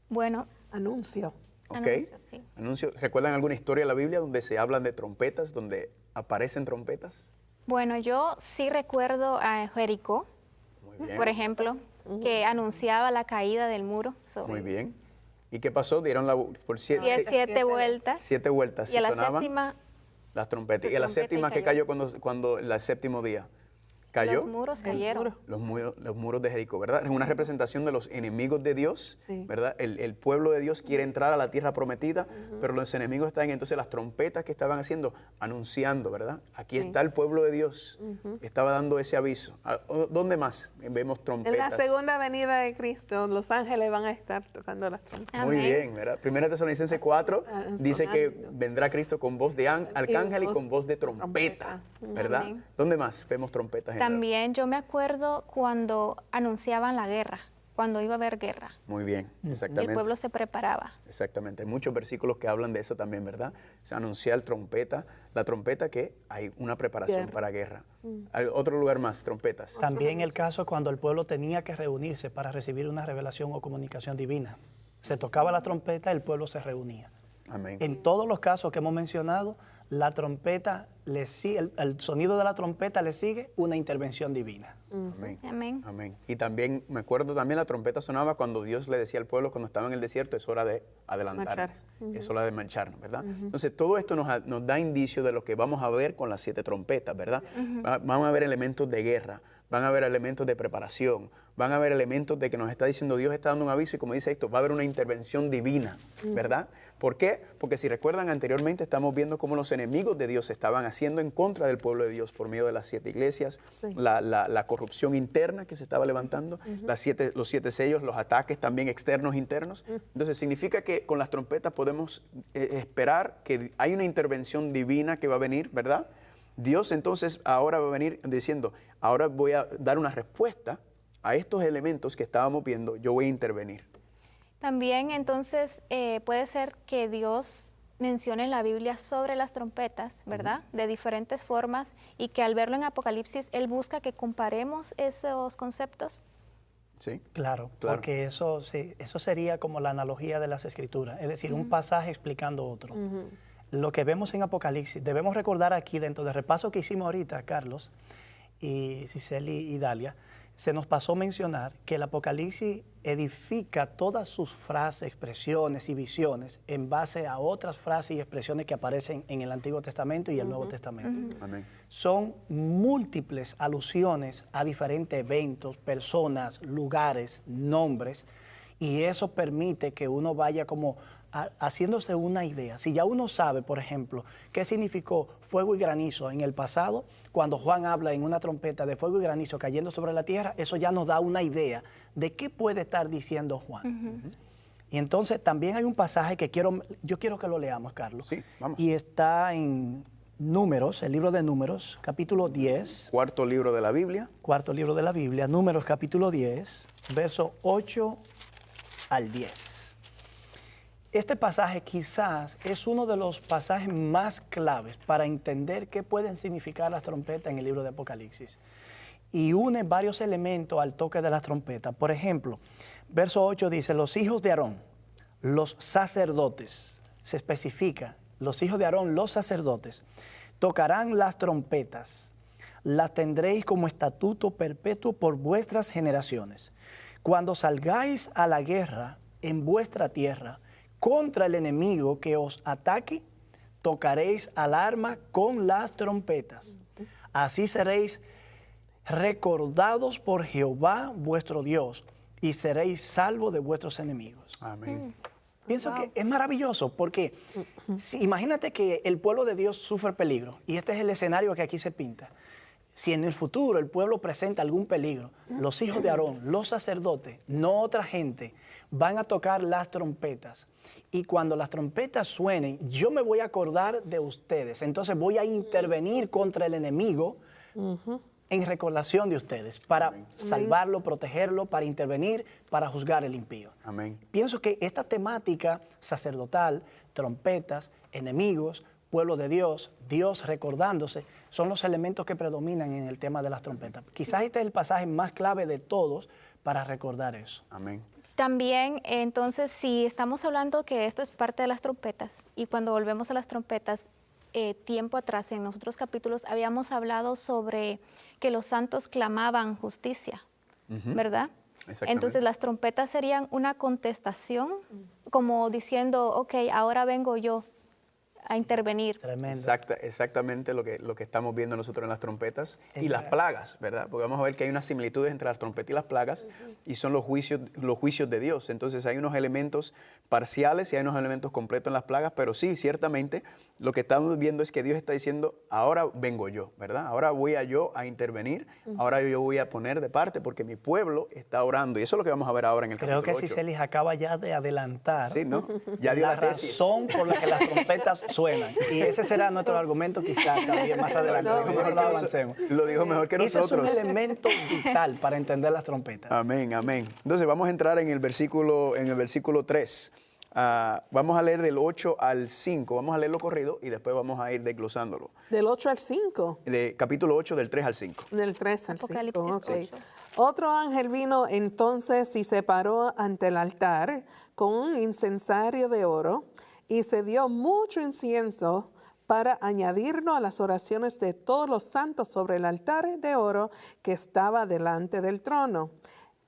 Speaker 2: Bueno,
Speaker 1: Anuncio.
Speaker 4: ¿Ok?
Speaker 2: Anuncio, sí.
Speaker 4: Anuncio. ¿Recuerdan alguna historia de la Biblia donde se hablan de trompetas, donde aparecen trompetas?
Speaker 2: bueno, yo sí recuerdo a Jericó,
Speaker 4: Muy bien.
Speaker 2: por ejemplo, que anunciaba la caída del muro. So,
Speaker 4: Muy bien. ¿Y qué pasó? Dieron por 7
Speaker 2: siete vueltas.
Speaker 4: vueltas.
Speaker 2: Y a la
Speaker 4: sonaban
Speaker 2: séptima,
Speaker 4: las trompetas. ¿Y a la
Speaker 2: trompeta y
Speaker 4: séptima qué
Speaker 2: cayó.
Speaker 4: cayó cuando el séptimo día? ¿Cayó?
Speaker 2: los muros cayeron.
Speaker 4: Los muros de Jericó, ¿verdad? Es una representación de los enemigos de Dios,
Speaker 1: Sí.
Speaker 4: ¿verdad? El pueblo de Dios quiere entrar a la tierra prometida, pero los enemigos están, entonces las trompetas que estaban haciendo, anunciando, ¿verdad? Aquí está el pueblo de Dios, estaba dando ese aviso. ¿Dónde más vemos
Speaker 1: En
Speaker 4: trompetas?
Speaker 1: la segunda venida de Cristo, los ángeles van a estar tocando las trompetas.
Speaker 4: Muy
Speaker 2: Amén.
Speaker 4: bien, ¿verdad? Primera Tesalonicenses 4 dice que
Speaker 1: sonando.
Speaker 4: vendrá Cristo con voz de arcángel y con voz de trompeta, ¿verdad?
Speaker 2: Amén.
Speaker 4: ¿Dónde más vemos trompetas? en la-
Speaker 2: También yo me acuerdo cuando anunciaban la guerra, cuando iba a haber guerra.
Speaker 4: Muy bien,
Speaker 2: El
Speaker 4: exactamente.
Speaker 2: pueblo se preparaba.
Speaker 4: Exactamente, hay muchos versículos que hablan de eso también, ¿verdad? Se anunciar trompeta, la trompeta que hay una preparación
Speaker 1: Guerra.
Speaker 4: para guerra. Hay otro lugar más, trompetas.
Speaker 3: También el caso cuando el pueblo tenía que reunirse para recibir una revelación o comunicación divina. Se tocaba la trompeta, el pueblo se reunía.
Speaker 4: Amén.
Speaker 3: En todos los casos que hemos mencionado, la trompeta le sigue, el sonido de la trompeta le sigue una intervención divina.
Speaker 4: Amén.
Speaker 2: Amén.
Speaker 4: Amén. Y también, me acuerdo también la trompeta sonaba cuando Dios le decía al pueblo cuando estaba en el desierto, es hora de adelantarnos, es hora de marcharnos, ¿verdad? Entonces, todo esto nos da indicio de lo que vamos a ver con las 7 trompetas, ¿verdad? Van a haber elementos de guerra, van a haber elementos de preparación, van a haber elementos de que nos está diciendo Dios está dando un aviso y como dice esto, va a haber una intervención divina, ¿verdad? ¿Por qué? Porque si recuerdan anteriormente estamos viendo cómo los enemigos de Dios estaban haciendo en contra del pueblo de Dios por medio de las 7 iglesias, la corrupción interna que se estaba levantando, los 7 sellos, los ataques también externos, internos. Entonces significa que con las trompetas podemos esperar que hay una intervención divina que va a venir, ¿verdad? Dios entonces ahora va a venir diciendo, ahora voy a dar una respuesta a estos elementos que estábamos viendo, yo voy a intervenir.
Speaker 2: También entonces puede ser que Dios mencione en la Biblia sobre las trompetas, ¿verdad? De diferentes formas y que al verlo en Apocalipsis Él busca que comparemos esos conceptos.
Speaker 4: ¿Sí?
Speaker 3: Claro,
Speaker 4: Claro.
Speaker 3: porque eso sería como la analogía de las escrituras, es decir, un pasaje explicando otro. Lo que vemos en Apocalipsis, debemos recordar aquí dentro del repaso que hicimos ahorita, Carlos y Cicely y Dalia, se nos pasó mencionar que el Apocalipsis edifica todas sus frases, expresiones y visiones en base a otras frases y expresiones que aparecen en el Antiguo Testamento y el Nuevo Testamento.
Speaker 4: Amén.
Speaker 3: Son múltiples alusiones a diferentes eventos, personas, lugares, nombres, y eso permite que uno vaya como haciéndose una idea. Si ya uno sabe, por ejemplo, qué significó fuego y granizo en el pasado, cuando Juan habla en una trompeta de fuego y granizo cayendo sobre la tierra, eso ya nos da una idea de qué puede estar diciendo Juan. Y entonces también hay un pasaje que yo quiero que lo leamos, Carlos.
Speaker 4: Sí, vamos.
Speaker 3: Y está en Números, el libro de Números, capítulo 10,
Speaker 4: Cuarto libro de la Biblia.
Speaker 3: cuarto libro de la Biblia, Números capítulo 10, verso 8 al 10. Este pasaje quizás es uno de los pasajes más claves para entender qué pueden significar las trompetas en el libro de Apocalipsis. Y une varios elementos al toque de las trompetas. Por ejemplo, verso 8 dice, los hijos de Aarón, los sacerdotes, se especifica, los hijos de Aarón, los sacerdotes, tocarán las trompetas, las tendréis como estatuto perpetuo por vuestras generaciones. Cuando salgáis a la guerra en vuestra tierra contra el enemigo que os ataque, tocaréis alarma con las trompetas. Así seréis recordados por Jehová vuestro Dios y seréis salvos de vuestros enemigos.
Speaker 4: Amén.
Speaker 3: Pienso que es maravilloso porque imagínate que el pueblo de Dios sufre peligro y este es el escenario que aquí se pinta. Si en el futuro el pueblo presenta algún peligro, los hijos de Aarón, los sacerdotes, no otra gente, van a tocar las trompetas. Y cuando las trompetas suenen, yo me voy a acordar de ustedes. Entonces voy a intervenir contra el enemigo en recordación de ustedes, para salvarlo, protegerlo, para intervenir, para juzgar el impío.
Speaker 4: Amén.
Speaker 3: Pienso que esta temática sacerdotal, trompetas, enemigos, pueblo de Dios, Dios recordándose, son los elementos que predominan en el tema de las trompetas. Quizás este es el pasaje más clave de todos para recordar eso.
Speaker 4: Amén.
Speaker 2: También, entonces, si estamos hablando que esto es parte de las trompetas, y cuando volvemos a las trompetas, tiempo atrás, en los otros capítulos, habíamos hablado sobre que los santos clamaban justicia, ¿verdad?
Speaker 4: Exactamente.
Speaker 2: Entonces, las trompetas serían una contestación, como diciendo, ok, ahora vengo yo a intervenir.
Speaker 3: Tremendo.
Speaker 4: Exactamente lo que estamos viendo nosotros en las trompetas y las plagas, ¿verdad? Porque vamos a ver que hay unas similitudes entre las trompetas y las plagas y son los juicios de Dios. Entonces hay unos elementos parciales y hay unos elementos completos en las plagas, pero sí, ciertamente lo que estamos viendo es que Dios está diciendo, ahora vengo yo, ¿verdad? Ahora voy yo a intervenir, ahora yo voy a poner de parte porque mi pueblo está orando. Y eso es lo que vamos a ver ahora en el capítulo 8.
Speaker 3: Creo que Cicelis acaba ya de adelantar
Speaker 4: Sí, ¿no? Ya dio
Speaker 3: la
Speaker 4: la tesis.
Speaker 3: razón por la que las trompetas suenan. Y ese será nuestro argumento quizás también más adelante. Mejor lo avancemos.
Speaker 4: Lo dijo mejor que
Speaker 3: Ese
Speaker 4: nosotros.
Speaker 3: es un elemento vital para entender las trompetas.
Speaker 4: Amén, amén. Entonces vamos a entrar en el versículo 3. Vamos a leer del 8 al 5. Vamos a leerlo corrido y después vamos a ir desglosándolo.
Speaker 1: Del 8 al 5.
Speaker 4: De capítulo 8, del 3 al 5.
Speaker 1: Del 3 al 5.
Speaker 2: Apocalipsis
Speaker 1: ok.
Speaker 2: 8.
Speaker 1: Otro ángel vino entonces y se paró ante el altar con un incensario de oro y se dio mucho incienso para añadirlo a las oraciones de todos los santos sobre el altar de oro que estaba delante del trono.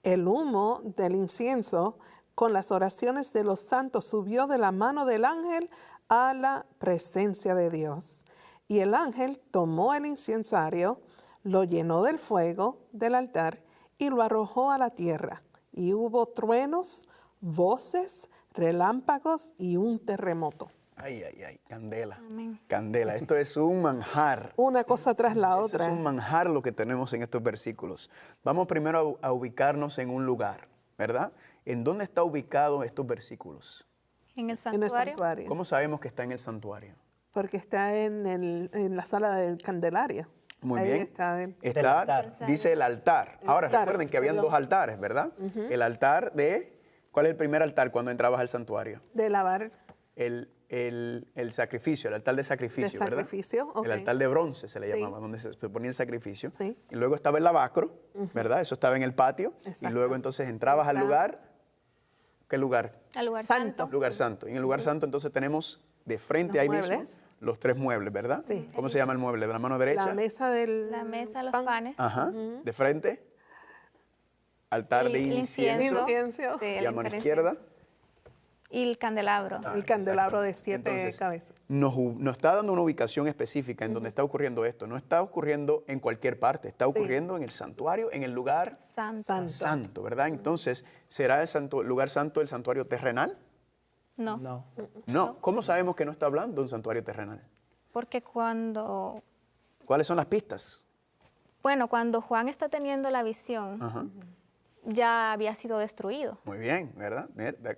Speaker 1: El humo del incienso con las oraciones de los santos subió de la mano del ángel a la presencia de Dios. Y el ángel tomó el incensario, lo llenó del fuego del altar y lo arrojó a la tierra. Y hubo truenos, voces, relámpagos y un terremoto.
Speaker 4: Ay, ay, ay, candela.
Speaker 2: Amén.
Speaker 4: Candela. Esto es un manjar.
Speaker 1: Una cosa tras la
Speaker 4: Eso
Speaker 1: otra.
Speaker 4: es un manjar lo que tenemos en estos versículos. Vamos primero a ubicarnos en un lugar, ¿verdad? ¿En dónde está ubicado estos versículos?
Speaker 2: En el
Speaker 1: En el
Speaker 2: santuario.
Speaker 1: santuario.
Speaker 4: ¿Cómo sabemos que está en el santuario?
Speaker 1: Porque está en la sala del Candelaria.
Speaker 4: Muy
Speaker 1: Ahí
Speaker 4: bien.
Speaker 1: está
Speaker 3: Del
Speaker 4: Está,
Speaker 3: altar.
Speaker 4: dice el altar. Ahora
Speaker 1: altar,
Speaker 4: recuerden que habían
Speaker 1: perdón.
Speaker 4: dos altares, ¿verdad? El altar de... ¿Cuál es el primer altar cuando entrabas al santuario?
Speaker 1: de lavar.
Speaker 4: El sacrificio, el altar de sacrificio, ¿verdad?
Speaker 1: sacrificio, ok.
Speaker 4: El altar de bronce se le
Speaker 1: Sí.
Speaker 4: llamaba, donde se ponía el sacrificio.
Speaker 1: Sí.
Speaker 4: Y luego estaba el lavacro, ¿verdad? Eso estaba en el patio.
Speaker 1: Exacto.
Speaker 4: Y luego entonces entrabas al lugar. ¿Qué lugar?
Speaker 2: Al lugar
Speaker 1: Santo.
Speaker 2: santo.
Speaker 4: Lugar santo. Y en el lugar santo entonces tenemos de frente
Speaker 1: Los
Speaker 4: ahí
Speaker 1: muebles.
Speaker 4: mismo los tres muebles, ¿verdad?
Speaker 1: Sí.
Speaker 4: ¿Cómo se llama el mueble? ¿De la mano derecha?
Speaker 1: La mesa del
Speaker 2: La mesa de los
Speaker 1: pan.
Speaker 2: panes.
Speaker 4: Ajá. De frente. Altar
Speaker 2: Sí,
Speaker 4: de
Speaker 2: el
Speaker 4: incienso.
Speaker 1: Incienso.
Speaker 2: Sí,
Speaker 4: Y
Speaker 2: el
Speaker 4: a mano
Speaker 2: incienso.
Speaker 4: izquierda.
Speaker 2: Y el candelabro.
Speaker 1: El candelabro de 7
Speaker 4: Entonces,
Speaker 1: cabezas.
Speaker 4: nos está dando una ubicación específica en donde está ocurriendo esto. No está ocurriendo en cualquier parte, está ocurriendo en el santuario, en el lugar
Speaker 2: Santo.
Speaker 1: Santo.
Speaker 4: santo, ¿verdad? Entonces, ¿será el lugar santo el santuario terrenal?
Speaker 2: No. ya había sido destruido.
Speaker 4: Muy bien, ¿verdad?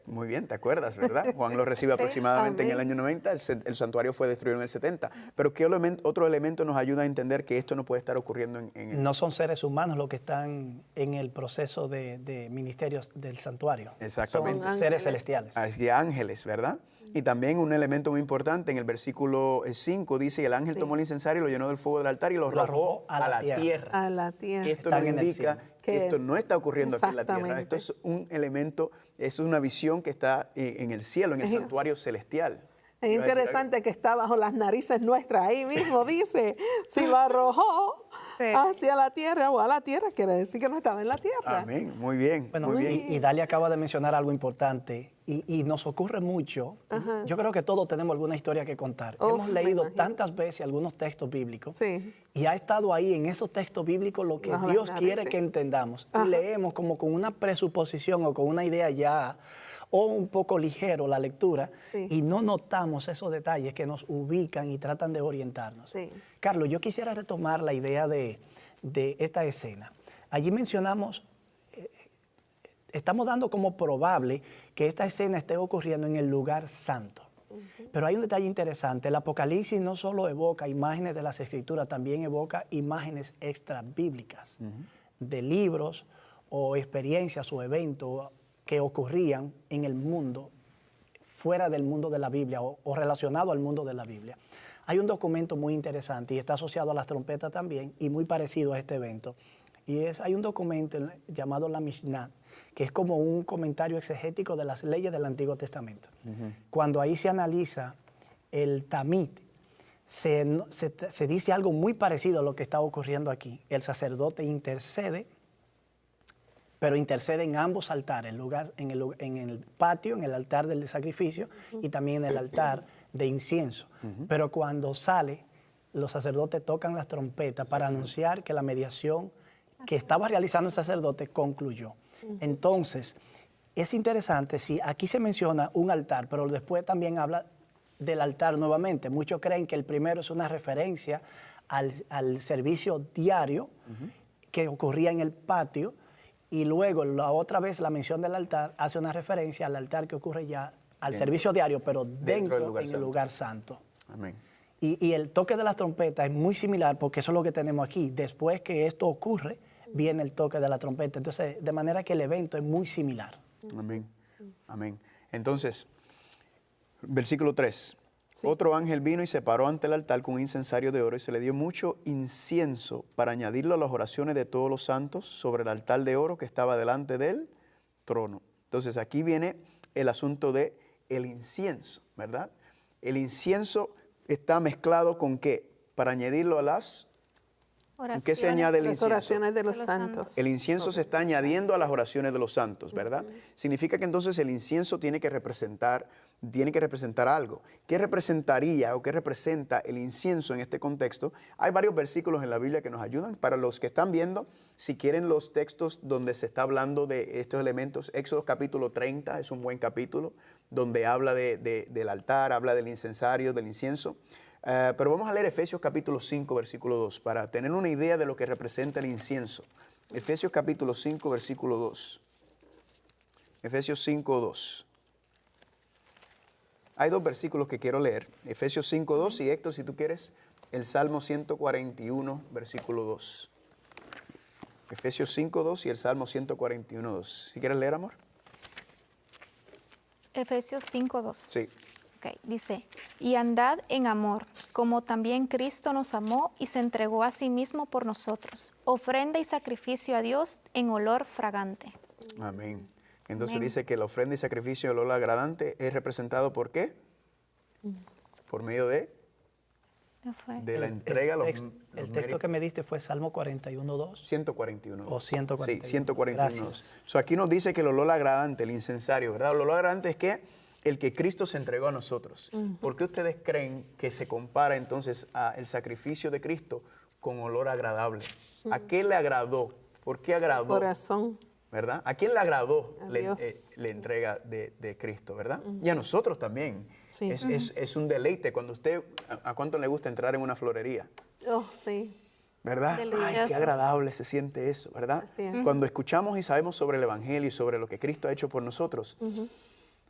Speaker 4: Muy bien, ¿te acuerdas, verdad? Juan lo recibe
Speaker 1: Sí,
Speaker 4: aproximadamente en el
Speaker 1: amén.
Speaker 4: año 90, el santuario fue destruido en el 70. Pero ¿qué otro elemento nos ayuda a entender que esto no puede estar ocurriendo en el...
Speaker 3: No son seres humanos los que están en el proceso de ministerios del santuario.
Speaker 4: Exactamente.
Speaker 3: Son seres celestiales.
Speaker 4: Así, ángeles, ¿verdad? Y también un elemento muy importante, en el versículo 5 dice, y el ángel tomó el incensario, lo llenó del fuego del altar y lo arrojó a la tierra.
Speaker 1: A la tierra.
Speaker 4: Esto
Speaker 3: Están
Speaker 4: nos
Speaker 3: en el
Speaker 4: indica
Speaker 3: cielo.
Speaker 4: que esto no está ocurriendo aquí en la tierra.
Speaker 1: Exactamente.
Speaker 4: Esto es un elemento, es una visión que está en el cielo, en el santuario celestial.
Speaker 1: Es
Speaker 4: Iba a decir
Speaker 1: interesante que está bajo las narices nuestras. Ahí mismo dice, si lo arrojó
Speaker 2: Sí.
Speaker 1: hacia la tierra o a la tierra, quiere decir que no estaba en la tierra.
Speaker 4: Amén, muy bien,
Speaker 3: Bueno,
Speaker 4: muy bien.
Speaker 3: y Dalia acaba de mencionar algo importante y nos ocurre mucho. Yo creo que todos tenemos alguna historia que contar.
Speaker 1: Uf,
Speaker 3: Hemos
Speaker 1: me
Speaker 3: leído
Speaker 1: imagino.
Speaker 3: tantas veces algunos textos bíblicos
Speaker 1: Sí.
Speaker 3: y ha estado ahí en esos textos bíblicos lo que
Speaker 1: Bajo las
Speaker 3: Dios quiere
Speaker 1: narices.
Speaker 3: que entendamos.
Speaker 1: Ajá.
Speaker 3: Y leemos como con una presuposición o con una idea ya o un poco ligero la lectura
Speaker 1: Sí.
Speaker 3: y no notamos esos detalles que nos ubican y tratan de orientarnos.
Speaker 1: Sí.
Speaker 3: Carlos, yo quisiera retomar la idea de esta escena. Allí mencionamos, estamos dando como probable que esta escena esté ocurriendo en el lugar santo. Pero hay un detalle interesante, el Apocalipsis no solo evoca imágenes de las Escrituras, también evoca imágenes extra bíblicas, de libros o experiencias o eventos que ocurrían en el mundo, fuera del mundo de la Biblia o relacionado al mundo de la Biblia. Hay un documento muy interesante y está asociado a las trompetas también y muy parecido a este evento. Hay un documento llamado la Mishnah, que es como un comentario exegético de las leyes del Antiguo Testamento. Cuando ahí se analiza el Tamid, se dice algo muy parecido a lo que está ocurriendo aquí. El sacerdote intercede, pero intercede en ambos altares, en el patio, en el altar del sacrificio y también en el altar de incienso. Pero cuando sale, los sacerdotes tocan las trompetas para anunciar que la mediación que estaba realizando el sacerdote concluyó. Entonces, es interesante, si aquí se menciona un altar, pero después también habla del altar nuevamente. Muchos creen que el primero es una referencia al servicio diario que ocurría en el patio, y luego la otra vez la mención del altar hace una referencia al altar que ocurre ya al servicio diario, pero dentro en el lugar santo.
Speaker 4: Amén.
Speaker 3: Y el toque de las trompetas es muy similar porque eso es lo que tenemos aquí. Después que esto ocurre, viene el toque de la trompeta. Entonces, de manera que el evento es muy similar.
Speaker 4: Amén. Amén. Entonces, versículo 3.
Speaker 1: Sí.
Speaker 4: Otro ángel vino y se paró ante el altar con un incensario de oro y se le dio mucho incienso para añadirlo a las oraciones de todos los santos sobre el altar de oro que estaba delante del trono. Entonces, aquí viene el asunto de el incienso, ¿verdad? El incienso está mezclado con ¿qué? Para añadirlo a las... ¿En qué se añade el
Speaker 1: Las
Speaker 4: incienso?
Speaker 1: oraciones de los
Speaker 2: De los
Speaker 1: santos.
Speaker 4: El incienso se está añadiendo a las oraciones de los santos, ¿verdad? Significa que entonces el incienso tiene que representar algo. ¿Qué representaría o qué representa el incienso en este contexto? Hay varios versículos en la Biblia que nos ayudan. Para los que están viendo, si quieren los textos donde se está hablando de estos elementos, Éxodo capítulo 30 es un buen capítulo, donde habla del altar, habla del incensario, del incienso. Pero vamos a leer Efesios capítulo 5, versículo 2, para tener una idea de lo que representa el incienso. Efesios capítulo 5, versículo 2. Efesios 5, 2. Hay dos versículos que quiero leer. Efesios 5, 2 y Héctor, si tú quieres, el Salmo 141, versículo 2. Efesios 5, 2 y el Salmo 141, 2. ¿Si quieres leer, amor?
Speaker 2: Efesios 5:2.
Speaker 4: Sí.
Speaker 2: Ok, dice, y andad en amor, como también Cristo nos amó y se entregó a sí mismo por nosotros, ofrenda y sacrificio a Dios en olor fragante.
Speaker 4: Amén. Entonces
Speaker 2: Amén.
Speaker 4: dice que la ofrenda y sacrificio de olor agradante es representado ¿por qué? Por medio de la entrega.
Speaker 3: El texto que me diste fue Salmo 41:2.
Speaker 4: 141.
Speaker 3: O 141.
Speaker 4: Sí, 141.
Speaker 3: Gracias.
Speaker 4: So, aquí nos dice que el olor agradante, el incensario, ¿verdad? El olor agradante es que el que Cristo se entregó a nosotros. ¿Por qué ustedes creen que se compara entonces el sacrificio de Cristo con olor agradable? ¿A qué le agradó? ¿Por qué agradó?
Speaker 1: Corazón.
Speaker 4: ¿Verdad? ¿A quién le agradó
Speaker 1: A
Speaker 4: la
Speaker 1: Dios.
Speaker 4: entrega de Cristo, verdad? Y a nosotros también.
Speaker 1: Sí.
Speaker 4: Es un deleite cuando usted, ¿a cuánto le gusta entrar en una florería?
Speaker 1: Oh, sí.
Speaker 4: ¿verdad? Ay,
Speaker 2: Delicioso.
Speaker 4: qué agradable se siente eso, ¿verdad?
Speaker 1: Así es.
Speaker 4: Cuando escuchamos y sabemos sobre el Evangelio y sobre lo que Cristo ha hecho por nosotros,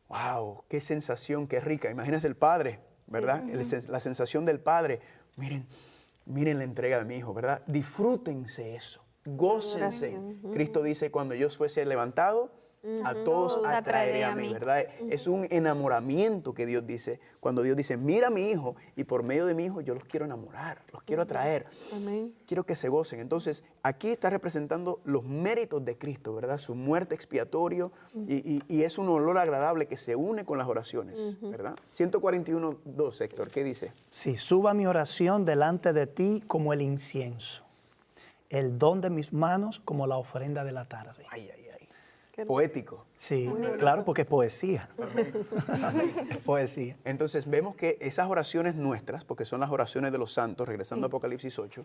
Speaker 4: wow, qué sensación, qué rica. Imagínense el Padre, ¿verdad? La sensación del Padre. Miren la entrega de mi Hijo, ¿verdad? Disfrútense eso, gócense. Cristo dice, cuando yo fuese levantado, a todos atraeré a mí, ¿verdad? Es un enamoramiento que Dios dice, cuando Dios dice, mira a mi Hijo, y por medio de mi Hijo yo los quiero enamorar, los quiero atraer.
Speaker 1: Amén.
Speaker 4: Quiero que se gocen. Entonces, aquí está representando los méritos de Cristo, ¿verdad? Su muerte expiatorio, y es un olor agradable que se une con las oraciones, ¿verdad? 141:2, Héctor, ¿qué dice?
Speaker 3: Sí, suba mi oración delante de ti como el incienso, el don de mis manos como la ofrenda de la tarde.
Speaker 4: Ay, ay, ay.
Speaker 1: Qué
Speaker 4: Poético.
Speaker 3: Sí, claro, porque es poesía. Es poesía.
Speaker 4: Entonces vemos que esas oraciones nuestras, porque son las oraciones de los santos, regresando a Apocalipsis 8,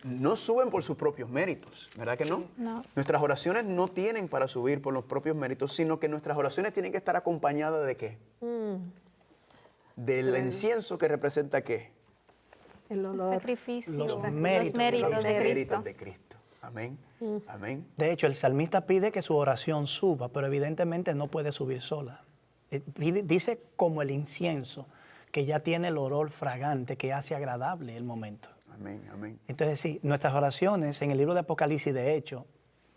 Speaker 4: no suben por sus propios méritos, ¿verdad que no?
Speaker 2: No.
Speaker 4: Nuestras oraciones no tienen para subir por los propios méritos, sino que nuestras oraciones tienen que estar acompañadas ¿de qué? Del incienso que representa ¿qué?
Speaker 1: El
Speaker 2: El
Speaker 1: olor.
Speaker 2: sacrificio,
Speaker 3: Los
Speaker 2: los
Speaker 3: méritos
Speaker 2: méritos,
Speaker 3: de
Speaker 2: de
Speaker 4: Los
Speaker 2: Cristo.
Speaker 4: méritos de Cristo. Amén. Amén.
Speaker 3: De hecho, el salmista pide que su oración suba, pero evidentemente no puede subir sola. Dice como el incienso, que ya tiene el olor fragante, que hace agradable el momento.
Speaker 4: Amén. Amén.
Speaker 3: Entonces, sí, nuestras oraciones en el libro de Apocalipsis, de hecho,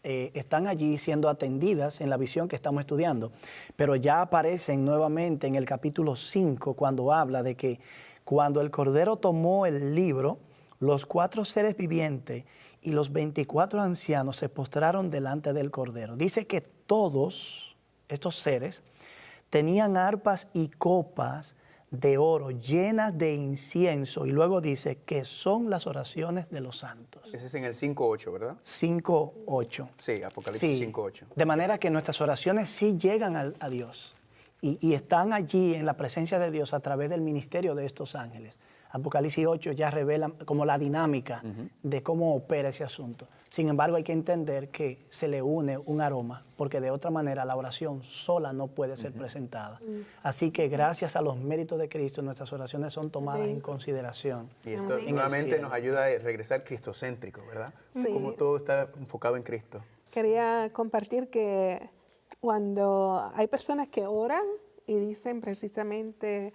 Speaker 3: están allí siendo atendidas en la visión que estamos estudiando, pero ya aparecen nuevamente en el capítulo 5, cuando habla de que cuando el Cordero tomó el libro, los 4 seres vivientes y los 24 ancianos se postraron delante del Cordero. Dice que todos estos seres tenían arpas y copas de oro llenas de incienso, y luego dice que son las oraciones de los santos.
Speaker 4: Ese es en el 5:8, ¿verdad?
Speaker 3: 5:8.
Speaker 4: Sí, Apocalipsis
Speaker 3: Sí,
Speaker 4: 5:8.
Speaker 3: de manera que nuestras oraciones sí llegan a Dios y están allí en la presencia de Dios a través del ministerio de estos ángeles. Apocalipsis 8 ya revela como la dinámica de cómo opera ese asunto. Sin embargo, hay que entender que se le une un aroma, porque de otra manera la oración sola no puede ser presentada. Así que gracias a los méritos de Cristo, nuestras oraciones son tomadas en consideración.
Speaker 4: Y esto
Speaker 3: En el
Speaker 4: nuevamente
Speaker 3: cielo.
Speaker 4: nos ayuda a regresar cristocéntrico, ¿verdad?
Speaker 1: Sí.
Speaker 4: Como todo está enfocado en Cristo.
Speaker 1: Quería compartir que cuando hay personas que oran y dicen precisamente,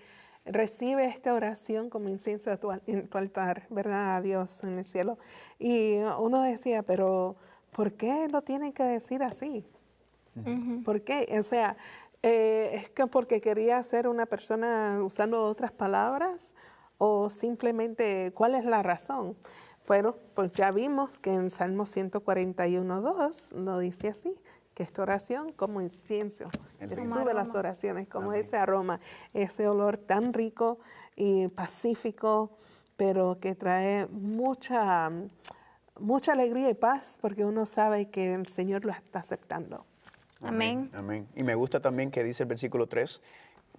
Speaker 1: recibe esta oración como incienso en tu altar, ¿verdad? A Dios en el cielo. Y uno decía, pero ¿por qué lo tienen que decir así? ¿Por qué? O sea, ¿es que porque quería ser una persona usando otras palabras? ¿O simplemente cuál es la razón? Bueno, pues ya vimos que en Salmo 141:2 no dice así, que esta oración como incienso,
Speaker 4: El
Speaker 1: que
Speaker 4: río.
Speaker 1: sube las oraciones, como
Speaker 4: Amén.
Speaker 1: ese aroma, ese olor tan rico y pacífico, pero que trae mucha alegría y paz, porque uno sabe que el Señor lo está aceptando.
Speaker 2: Amén.
Speaker 4: Amén. Y me gusta también que dice el versículo 3,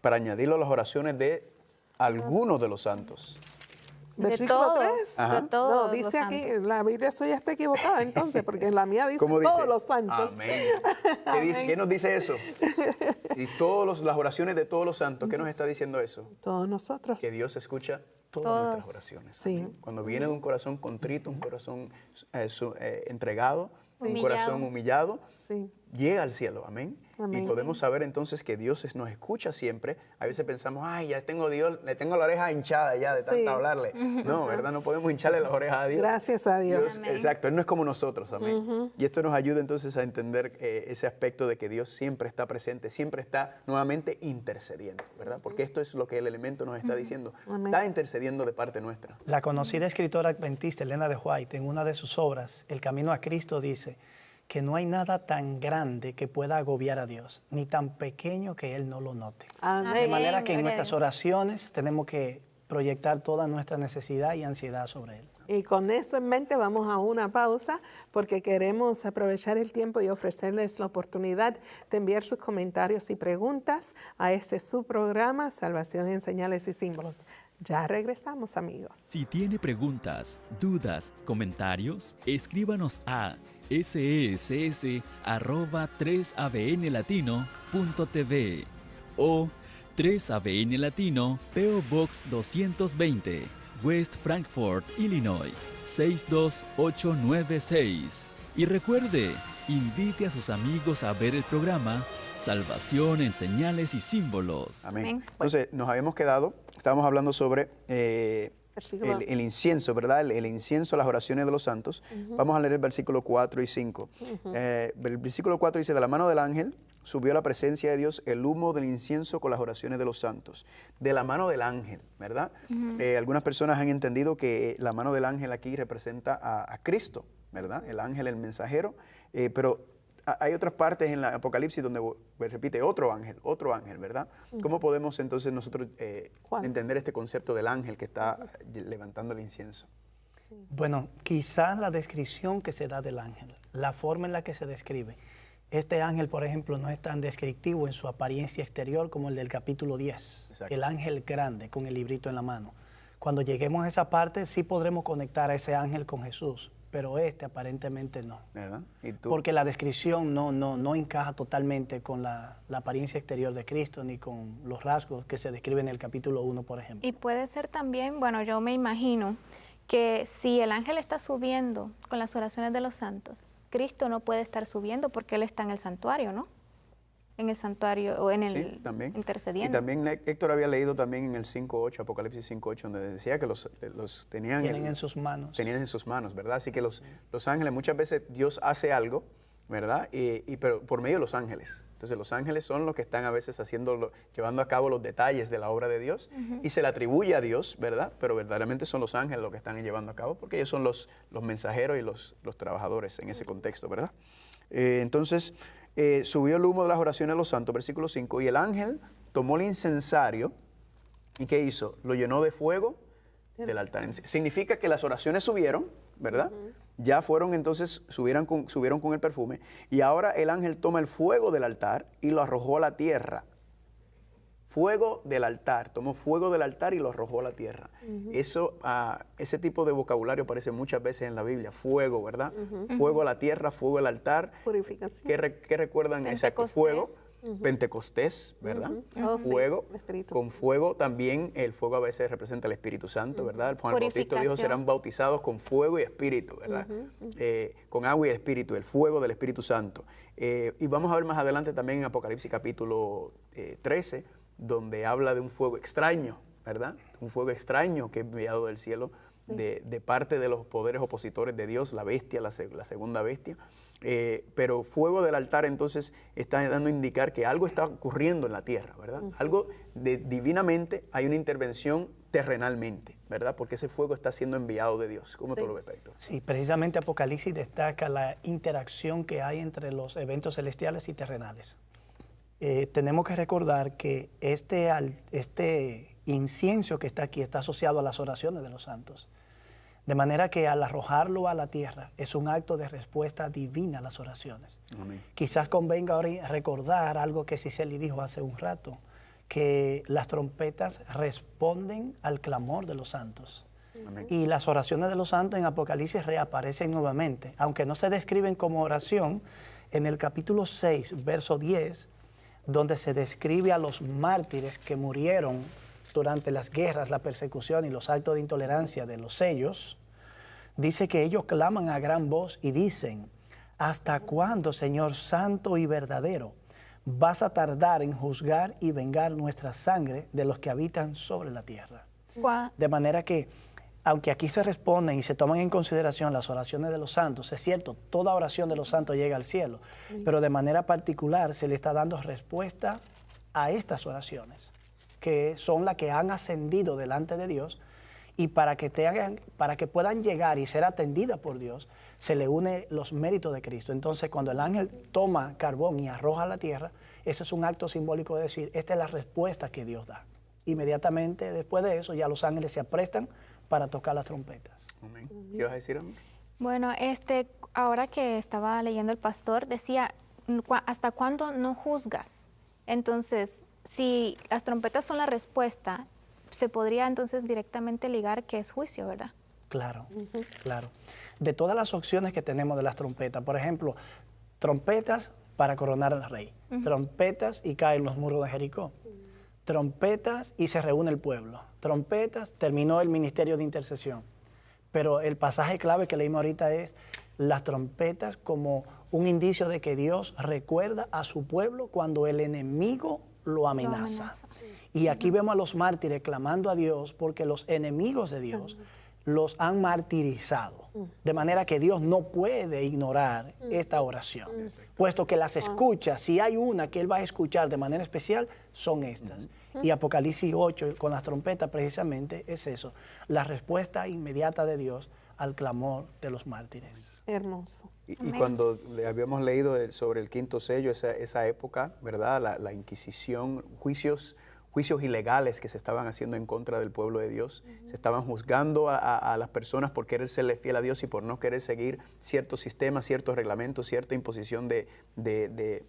Speaker 4: para añadirlo a las oraciones de algunos de los santos.
Speaker 1: Versículo
Speaker 2: todos,
Speaker 1: 3.
Speaker 4: Ajá.
Speaker 2: de todos
Speaker 1: No, dice
Speaker 2: los
Speaker 1: aquí,
Speaker 2: santos.
Speaker 1: la Biblia suya está equivocada entonces, porque en la mía dice
Speaker 4: ¿Cómo dice?
Speaker 1: todos los santos.
Speaker 4: Amén. ¿Qué, dice? ¿Qué nos dice eso? Y las oraciones de todos los santos, ¿qué nos está diciendo eso?
Speaker 1: Todos nosotros.
Speaker 4: Que Dios escucha todas
Speaker 2: Todos.
Speaker 4: nuestras oraciones.
Speaker 1: Sí.
Speaker 4: Amén. Cuando viene de un corazón contrito, un corazón entregado, un
Speaker 2: Humillado.
Speaker 4: corazón humillado,
Speaker 1: Sí.
Speaker 4: llega al cielo. Amén.
Speaker 1: Amén.
Speaker 4: Y podemos saber entonces que Dios nos escucha siempre. A veces pensamos, ay, ya tengo Dios, le tengo la oreja hinchada ya de
Speaker 1: Sí.
Speaker 4: tanto hablarle. No, ¿verdad? No podemos hincharle las orejas a Dios.
Speaker 1: Gracias a Dios.
Speaker 4: Exacto, Él no es como nosotros, amén. Y esto nos ayuda entonces a entender ese aspecto de que Dios siempre está presente, siempre está nuevamente intercediendo, ¿verdad? Porque esto es lo que el elemento nos está diciendo.
Speaker 1: Amén.
Speaker 4: Está intercediendo de parte nuestra.
Speaker 3: La conocida escritora adventista Elena de White, en una de sus obras, El Camino a Cristo, dice que no hay nada tan grande que pueda agobiar a Dios, ni tan pequeño que Él no lo note.
Speaker 1: Amén.
Speaker 3: De manera
Speaker 2: Amén,
Speaker 3: que en
Speaker 2: gloria a
Speaker 3: nuestras
Speaker 2: Dios.
Speaker 3: oraciones tenemos que proyectar toda nuestra necesidad y ansiedad sobre Él.
Speaker 1: Y con eso en mente vamos a una pausa porque queremos aprovechar el tiempo y ofrecerles la oportunidad de enviar sus comentarios y preguntas a este subprograma Salvación en Señales y Símbolos. Ya regresamos, amigos.
Speaker 5: Si tiene preguntas, dudas, comentarios, escríbanos a ses@3abnlatino.tv o 3ABN Latino, PO Box 220, West Frankfort, Illinois, 62896. Y recuerde, invite a sus amigos a ver el programa Salvación en Señales y Símbolos.
Speaker 4: Amén. Entonces, nos habíamos quedado, estábamos hablando sobre el incienso, ¿verdad? El incienso, las oraciones de los santos. Vamos a leer el versículo 4 y 5. El versículo 4 dice, de la mano del ángel subió a la presencia de Dios el humo del incienso con las oraciones de los santos. De la mano del ángel, ¿verdad? Algunas personas han entendido que la mano del ángel aquí representa a Cristo, ¿verdad? El ángel, el mensajero, pero hay otras partes en la Apocalipsis donde repite otro ángel, ¿verdad? ¿Cómo podemos entonces nosotros entender este concepto del ángel que está levantando el incienso?
Speaker 3: Bueno, quizás la descripción que se da del ángel, la forma en la que se describe. Este ángel, por ejemplo, no es tan descriptivo en su apariencia exterior como el del capítulo 10. Exacto. El ángel grande con el librito en la mano. Cuando lleguemos a esa parte, sí podremos conectar a ese ángel con Jesús, pero este aparentemente no.
Speaker 4: ¿Verdad? ¿Y tú?
Speaker 3: Porque la descripción no encaja totalmente con la apariencia exterior de Cristo ni con los rasgos que se describen en el capítulo 1, por ejemplo.
Speaker 2: Y puede ser también, bueno, yo me imagino que si el ángel está subiendo con las oraciones de los santos, Cristo no puede estar subiendo porque Él está en el santuario, ¿no? En el santuario o en el
Speaker 4: sí, también.
Speaker 2: intercediendo.
Speaker 4: Y también Héctor había leído también en el 5.8, Apocalipsis 5.8, donde decía que los tenían
Speaker 3: en sus manos.
Speaker 4: Tenían en sus manos, ¿verdad? Así que los ángeles, muchas veces Dios hace algo, ¿verdad? Pero por medio de los ángeles. Entonces los ángeles son los que están a veces llevando a cabo los detalles de la obra de Dios y se le atribuye a Dios, ¿verdad? Pero verdaderamente son los ángeles los que están llevando a cabo porque ellos son los mensajeros y los trabajadores en ese contexto, ¿verdad? Entonces subió el humo de las oraciones de los santos, versículo 5, y el ángel tomó el incensario y ¿qué hizo? Lo llenó de fuego del altar. Significa que las oraciones subieron, ¿verdad? Ya fueron entonces, subieron con el perfume, y ahora el ángel toma el fuego del altar y lo arrojó a la tierra. Fuego del altar, tomó fuego del altar y lo arrojó a la tierra. Ese tipo de vocabulario aparece muchas veces en la Biblia, fuego, ¿verdad? Fuego a la tierra, fuego al altar.
Speaker 1: Purificación.
Speaker 4: ¿Qué recuerdan? Exacto, fuego. Pentecostés, ¿verdad? Fuego.
Speaker 1: Sí,
Speaker 4: con fuego también, el fuego a veces representa el Espíritu Santo, ¿verdad? Juan el Bautista dijo, serán bautizados con fuego y espíritu, ¿verdad? Con agua y espíritu, el fuego del Espíritu Santo. Y vamos a ver más adelante también en Apocalipsis capítulo 13, donde habla de un fuego extraño, ¿verdad? Un fuego extraño que es enviado del cielo de parte de los poderes opositores de Dios, la bestia, la segunda bestia. Pero fuego del altar entonces está dando a indicar que algo está ocurriendo en la tierra, ¿verdad? Algo divinamente, hay una intervención terrenalmente, ¿verdad? Porque ese fuego está siendo enviado de Dios. ¿Cómo tú lo ves, Héctor?
Speaker 3: Sí, precisamente Apocalipsis destaca la interacción que hay entre los eventos celestiales y terrenales. Tenemos que recordar que este incienso que está aquí está asociado a las oraciones de los santos. De manera que al arrojarlo a la tierra es un acto de respuesta divina a las oraciones.
Speaker 4: Amén.
Speaker 3: Quizás convenga ahora recordar algo que Cicely dijo hace un rato, que las trompetas responden al clamor de los santos.
Speaker 4: Amén.
Speaker 3: Y las oraciones de los santos en Apocalipsis reaparecen nuevamente, aunque no se describen como oración, en el capítulo 6, verso 10, donde se describe a los mártires que murieron durante las guerras, la persecución y los actos de intolerancia de los sellos, dice que ellos claman a gran voz y dicen, ¿hasta cuándo, Señor santo y verdadero, vas a tardar en juzgar y vengar nuestra sangre de los que habitan sobre la tierra?
Speaker 2: Wow.
Speaker 3: De manera que, aunque aquí se responden y se toman en consideración las oraciones de los santos, es cierto, toda oración de los santos llega al cielo, pero de manera particular se le está dando respuesta a estas oraciones, que son las que han ascendido delante de Dios, y para que puedan llegar y ser atendidas por Dios, se le une los méritos de Cristo. Entonces, cuando el ángel toma carbón y arroja a la tierra, ese es un acto simbólico de decir, esta es la respuesta que Dios da. Inmediatamente después de eso, ya los ángeles se aprestan para tocar las trompetas.
Speaker 4: Amén. ¿Qué ibas a decir, amor?
Speaker 2: Bueno, ahora que estaba leyendo el pastor, decía, ¿hasta cuándo no juzgas? Entonces, si las trompetas son la respuesta, se podría entonces directamente ligar que es juicio, ¿verdad?
Speaker 3: Claro, claro. De todas las opciones que tenemos de las trompetas, por ejemplo, trompetas para coronar al rey, trompetas y caen los muros de Jericó, trompetas y se reúne el pueblo. Trompetas, terminó el ministerio de intercesión. Pero el pasaje clave que leímos ahorita es las trompetas como un indicio de que Dios recuerda a su pueblo cuando el enemigo lo amenaza. Y aquí vemos a los mártires clamando a Dios porque los enemigos de Dios los han martirizado. De manera que Dios no puede ignorar esta oración, puesto que las escucha. Si hay una que Él va a escuchar de manera especial, son estas. Y Apocalipsis 8, con las trompetas precisamente, es eso, la respuesta inmediata de Dios al clamor de los mártires.
Speaker 1: Hermoso.
Speaker 4: Y cuando habíamos leído sobre el quinto sello, esa época, ¿verdad? La Inquisición, juicios ilegales que se estaban haciendo en contra del pueblo de Dios. Se estaban juzgando a las personas por querer serle fiel a Dios y por no querer seguir ciertos sistemas, ciertos reglamentos, cierta imposición de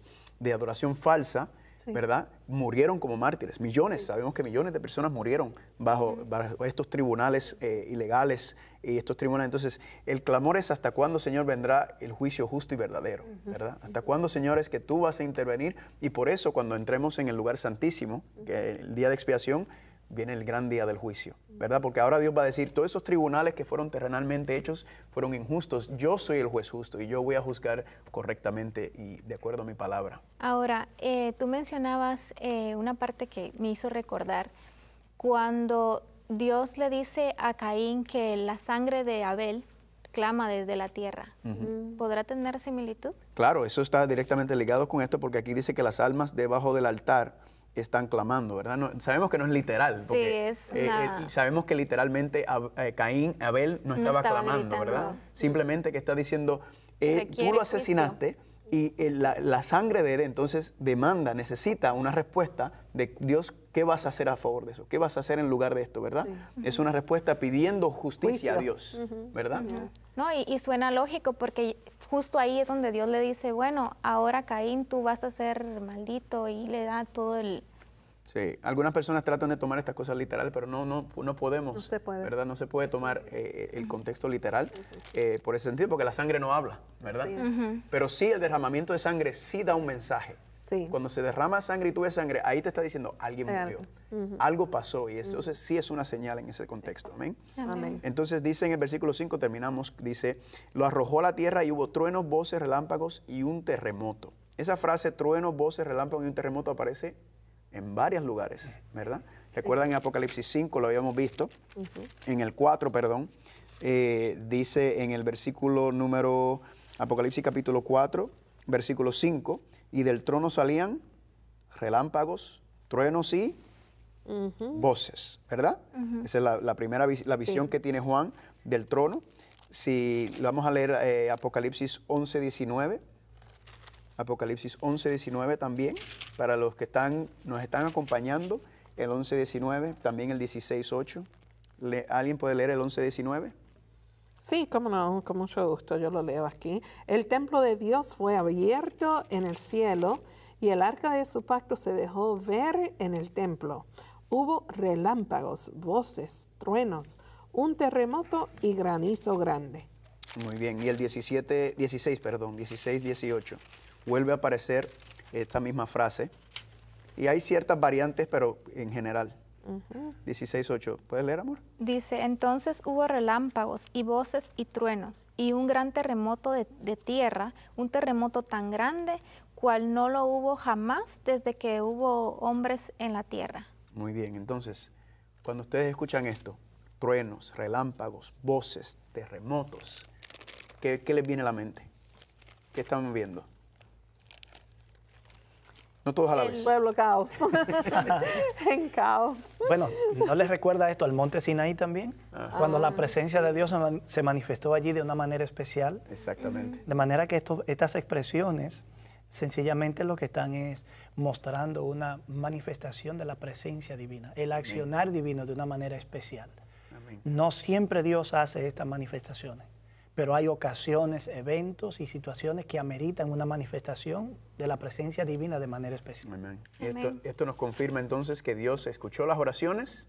Speaker 4: adoración falsa. Sí. ¿Verdad? Murieron como mártires, millones, sí. Sabemos que millones de personas murieron bajo estos tribunales ilegales y estos tribunales. Entonces, el clamor es hasta cuándo, Señor, vendrá el juicio justo y verdadero, ¿verdad? Hasta cuándo, Señor, es que tú vas a intervenir, y por eso cuando entremos en el lugar santísimo, que el día de expiación, viene el gran día del juicio, ¿verdad? Porque ahora Dios va a decir, todos esos tribunales que fueron terrenalmente hechos fueron injustos. Yo soy el juez justo y yo voy a juzgar correctamente y de acuerdo a mi palabra.
Speaker 2: Ahora, tú mencionabas una parte que me hizo recordar, cuando Dios le dice a Caín que la sangre de Abel clama desde la tierra. ¿Podrá tener similitud?
Speaker 4: Claro, eso está directamente ligado con esto, porque aquí dice que las almas debajo del altar están clamando, ¿verdad? No, sabemos que no es literal, porque sabemos que literalmente Abel no estaba clamando, gritando, ¿verdad? Simplemente que está diciendo, tú lo asesinaste y la sangre de él entonces necesita una respuesta de Dios. ¿Qué vas a hacer a favor de eso? ¿Qué vas a hacer en lugar de esto, verdad? Sí. Es una respuesta pidiendo justicia a Dios, ¿verdad?
Speaker 2: No, y suena lógico, porque justo ahí es donde Dios le dice, bueno, ahora Caín, tú vas a ser maldito, y le da todo el...
Speaker 4: Sí, algunas personas tratan de tomar estas cosas literal, pero no podemos,
Speaker 1: no se puede.
Speaker 4: ¿verdad? No se puede tomar el contexto literal por ese sentido, porque la sangre no habla, ¿verdad? Sí. Pero sí, el derramamiento de sangre sí da un mensaje. Sí. Cuando se derrama sangre y tú ves sangre, ahí te está diciendo, alguien murió, algo pasó, y entonces sí es una señal en ese contexto. Amén.
Speaker 1: Amén.
Speaker 4: Entonces dice en el versículo 5, terminamos, dice, lo arrojó a la tierra y hubo truenos, voces, relámpagos y un terremoto. Esa frase, truenos, voces, relámpagos y un terremoto, aparece en varios lugares, ¿verdad? ¿Recuerdan en Apocalipsis 5, lo habíamos visto? En el 4, perdón, dice en el versículo número, Apocalipsis capítulo 4, versículo 5, y del trono salían relámpagos, truenos y voces, ¿verdad? Esa es la primera la visión que tiene Juan del trono. Si vamos a leer Apocalipsis 11, 19. Apocalipsis 11, 19 también, para los que nos están acompañando, el 11, 19, también el 16, 8. ¿Alguien puede leer el 11, 19?
Speaker 1: Sí, cómo no, con mucho gusto, yo lo leo aquí. El templo de Dios fue abierto en el cielo y el arca de su pacto se dejó ver en el templo. Hubo relámpagos, voces, truenos, un terremoto y granizo grande.
Speaker 4: Muy bien, y el 16, 18. Vuelve a aparecer esta misma frase. Y hay ciertas variantes, pero en general. 16:8. ¿Puedes leer, amor?
Speaker 2: Dice, entonces hubo relámpagos y voces y truenos y un gran terremoto de tierra, un terremoto tan grande cual no lo hubo jamás desde que hubo hombres en la tierra.
Speaker 4: Muy bien, entonces, cuando ustedes escuchan esto, truenos, relámpagos, voces, terremotos, ¿qué les viene a la mente? ¿Qué estamos viendo? No todos a la vez.
Speaker 1: El pueblo caos. En caos.
Speaker 3: Bueno, ¿no les recuerda esto al monte Sinaí también? Cuando la presencia de Dios se manifestó allí de una manera especial.
Speaker 4: Exactamente.
Speaker 3: De manera que estas expresiones sencillamente lo que están es mostrando una manifestación de la presencia divina, el accionar divino de una manera especial. Amén. No siempre Dios hace estas manifestaciones, pero hay ocasiones, eventos y situaciones que ameritan una manifestación de la presencia divina de manera especial.
Speaker 4: Amén. Y esto nos confirma entonces que Dios escuchó las oraciones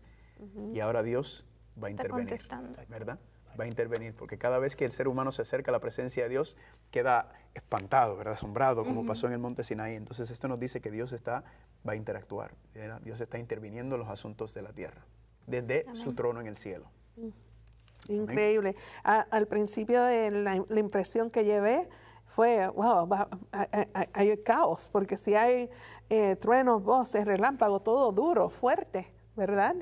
Speaker 4: y ahora Dios va a intervenir,
Speaker 2: contestando,
Speaker 4: ¿verdad? va a intervenir, porque cada vez que el ser humano se acerca a la presencia de Dios, queda espantado, ¿verdad? Asombrado, como pasó en el monte Sinaí. Entonces esto nos dice que Dios va a interactuar, ¿verdad? Dios está interviniendo en los asuntos de la tierra, desde su trono en el cielo.
Speaker 1: Increíble. Al principio la impresión que llevé fue, wow, hay caos, porque si hay truenos, voces, relámpagos, todo duro, fuerte, ¿verdad?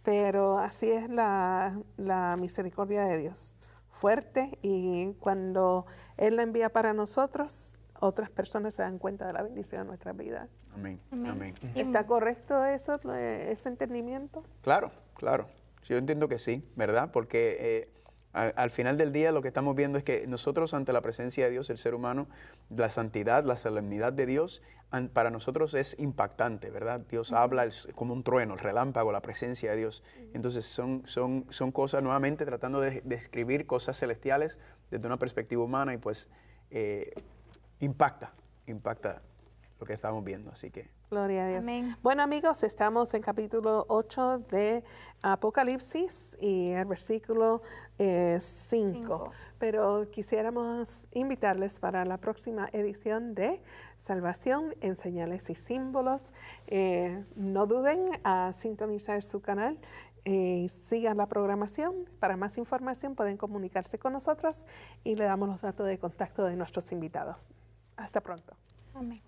Speaker 1: Pero así es la misericordia de Dios, fuerte, y cuando Él la envía para nosotros, otras personas se dan cuenta de la bendición de nuestras vidas.
Speaker 4: Amén. Amén.
Speaker 1: ¿Está correcto eso, ese entendimiento?
Speaker 4: Claro, claro. Yo entiendo que sí, ¿verdad? Porque al final del día lo que estamos viendo es que nosotros ante la presencia de Dios, el ser humano, la santidad, la solemnidad de Dios, para nosotros es impactante, ¿verdad? Dios habla como un trueno, el relámpago, la presencia de Dios. Entonces son cosas, nuevamente tratando de describir cosas celestiales desde una perspectiva humana, y pues impacta lo que estamos viendo, así que...
Speaker 1: Gloria a Dios.
Speaker 2: Amén.
Speaker 1: Bueno, amigos, estamos en capítulo 8 de Apocalipsis y el versículo 5. Pero quisiéramos invitarles para la próxima edición de Salvación en Señales y Símbolos. No duden a sintonizar su canal. Sigan la programación. Para más información pueden comunicarse con nosotros y le damos los datos de contacto de nuestros invitados. Hasta pronto.
Speaker 2: Amén.